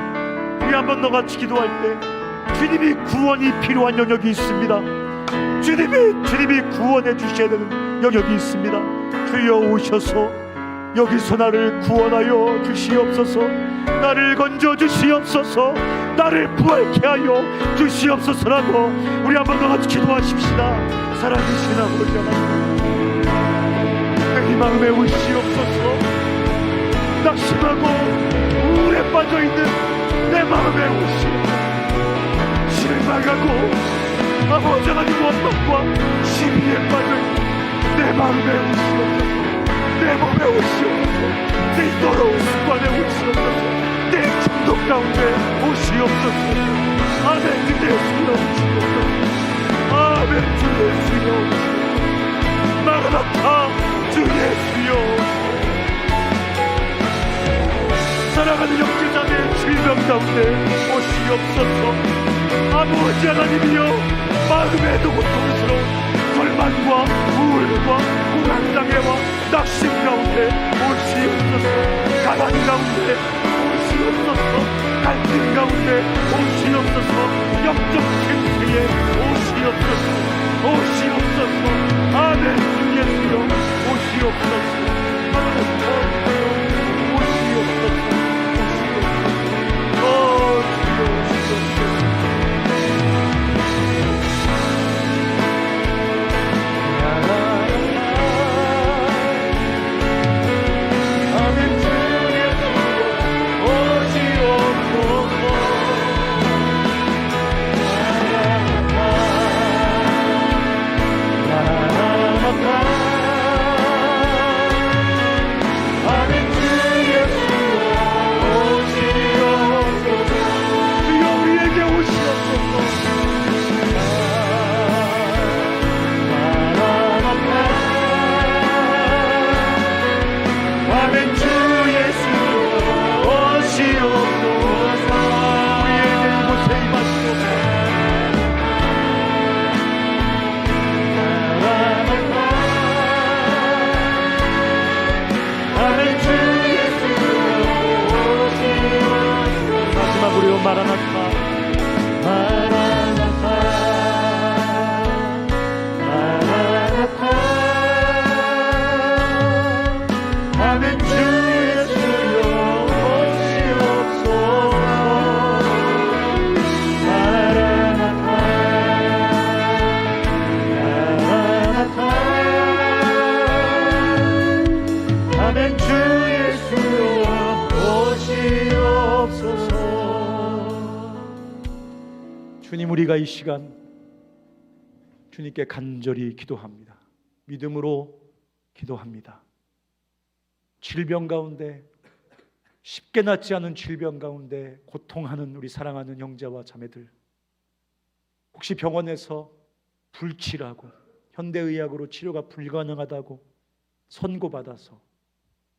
우리 한번 더 같이 기도할 때 주님이 구원이 필요한 영역이 있습니다. 주님이 구원해 주셔야 되는 영역이 있습니다. 주여 오셔서 여기서 나를 구원하여 주시옵소서. 나를 건져 주시옵소서. 나를 부활케 하여 주시옵소서라고 우리 한번 더 같이 기도하십시다. 살아계신 아버지 하나님, 내 마음에 오시옵소서. 낙심하고 우울에 빠져있는 내 마음에 오시옵소서. 실망하고 아버지 하나님 원망과 시비에 빠져있는 내 마음에 오시옵소서. 내 몸에 오시옵소서. 내 더러운 습관에 오시옵소서. 내 중독 가운데 오시옵소서. 아멘. 주 예수여 오시옵소서. 아멘. 주 예수여 오시옵소서. 마라나타 주 예수여 오시옵소서. 사랑하는 형제자매 질병 가운데 오시옵소서. 아버지 하나님이여, 마음에도 고통스러운 절망과 우울과 불안장애와 낙심 가운데 오시옵소서. 가난 가운데 오시옵소서. 갈등 가운데 오시옵소서. 영적 침체에 오시옵소서. 오시옵소서. 아멘. 주 예수여 오시옵소서. 하나님 오시옵소서. 주님, 우리가 이 시간 주님께 간절히 기도합니다. 믿음으로 기도합니다. 질병 가운데, 쉽게 낫지 않은 질병 가운데 고통하는 우리 사랑하는 형제와 자매들, 혹시 병원에서 불치라고 현대의학으로 치료가 불가능하다고 선고받아서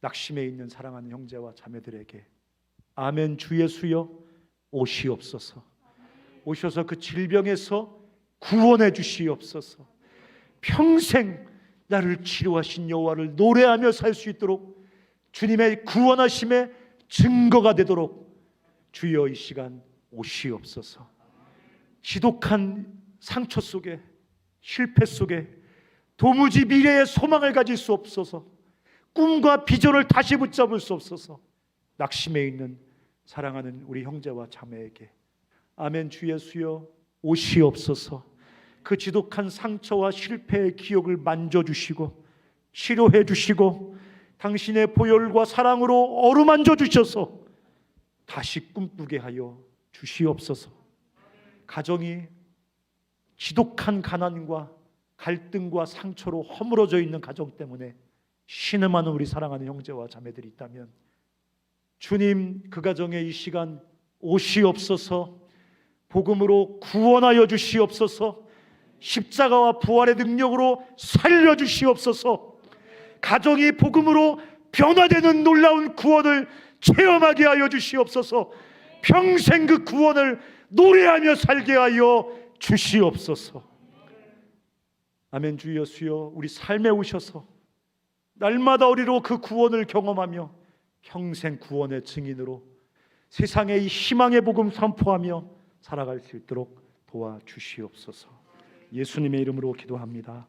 낙심해 있는 사랑하는 형제와 자매들에게 아멘. 주 예수여 오시옵소서. 오셔서 그 질병에서 구원해 주시옵소서. 평생 나를 치료하신 여호와를 노래하며 살 수 있도록 주님의 구원하심의 증거가 되도록 주여 이 시간 오시옵소서. 지독한 상처 속에, 실패 속에 도무지 미래의 소망을 가질 수 없어서, 꿈과 비전을 다시 붙잡을 수 없어서 낙심해 있는 사랑하는 우리 형제와 자매에게 아멘. 주 예수여 오시옵소서. 그 지독한 상처와 실패의 기억을 만져주시고 치료해 주시고 당신의 보혈과 사랑으로 어루만져 주셔서 다시 꿈꾸게 하여 주시옵소서. 가정이 지독한 가난과 갈등과 상처로 허물어져 있는 가정 때문에 신음하는 우리 사랑하는 형제와 자매들이 있다면 주님, 그 가정에 이 시간 오시옵소서. 복음으로 구원하여 주시옵소서. 십자가와 부활의 능력으로 살려주시옵소서. 가정이 복음으로 변화되는 놀라운 구원을 체험하게 하여 주시옵소서. 평생 그 구원을 노래하며 살게 하여 주시옵소서. 아멘. 주 예수여 우리 삶에 오셔서 날마다 우리로 그 구원을 경험하며 평생 구원의 증인으로 세상의 이 희망의 복음 선포하며 살아갈 수 있도록 도와주시옵소서. 예수님의 이름으로 기도합니다.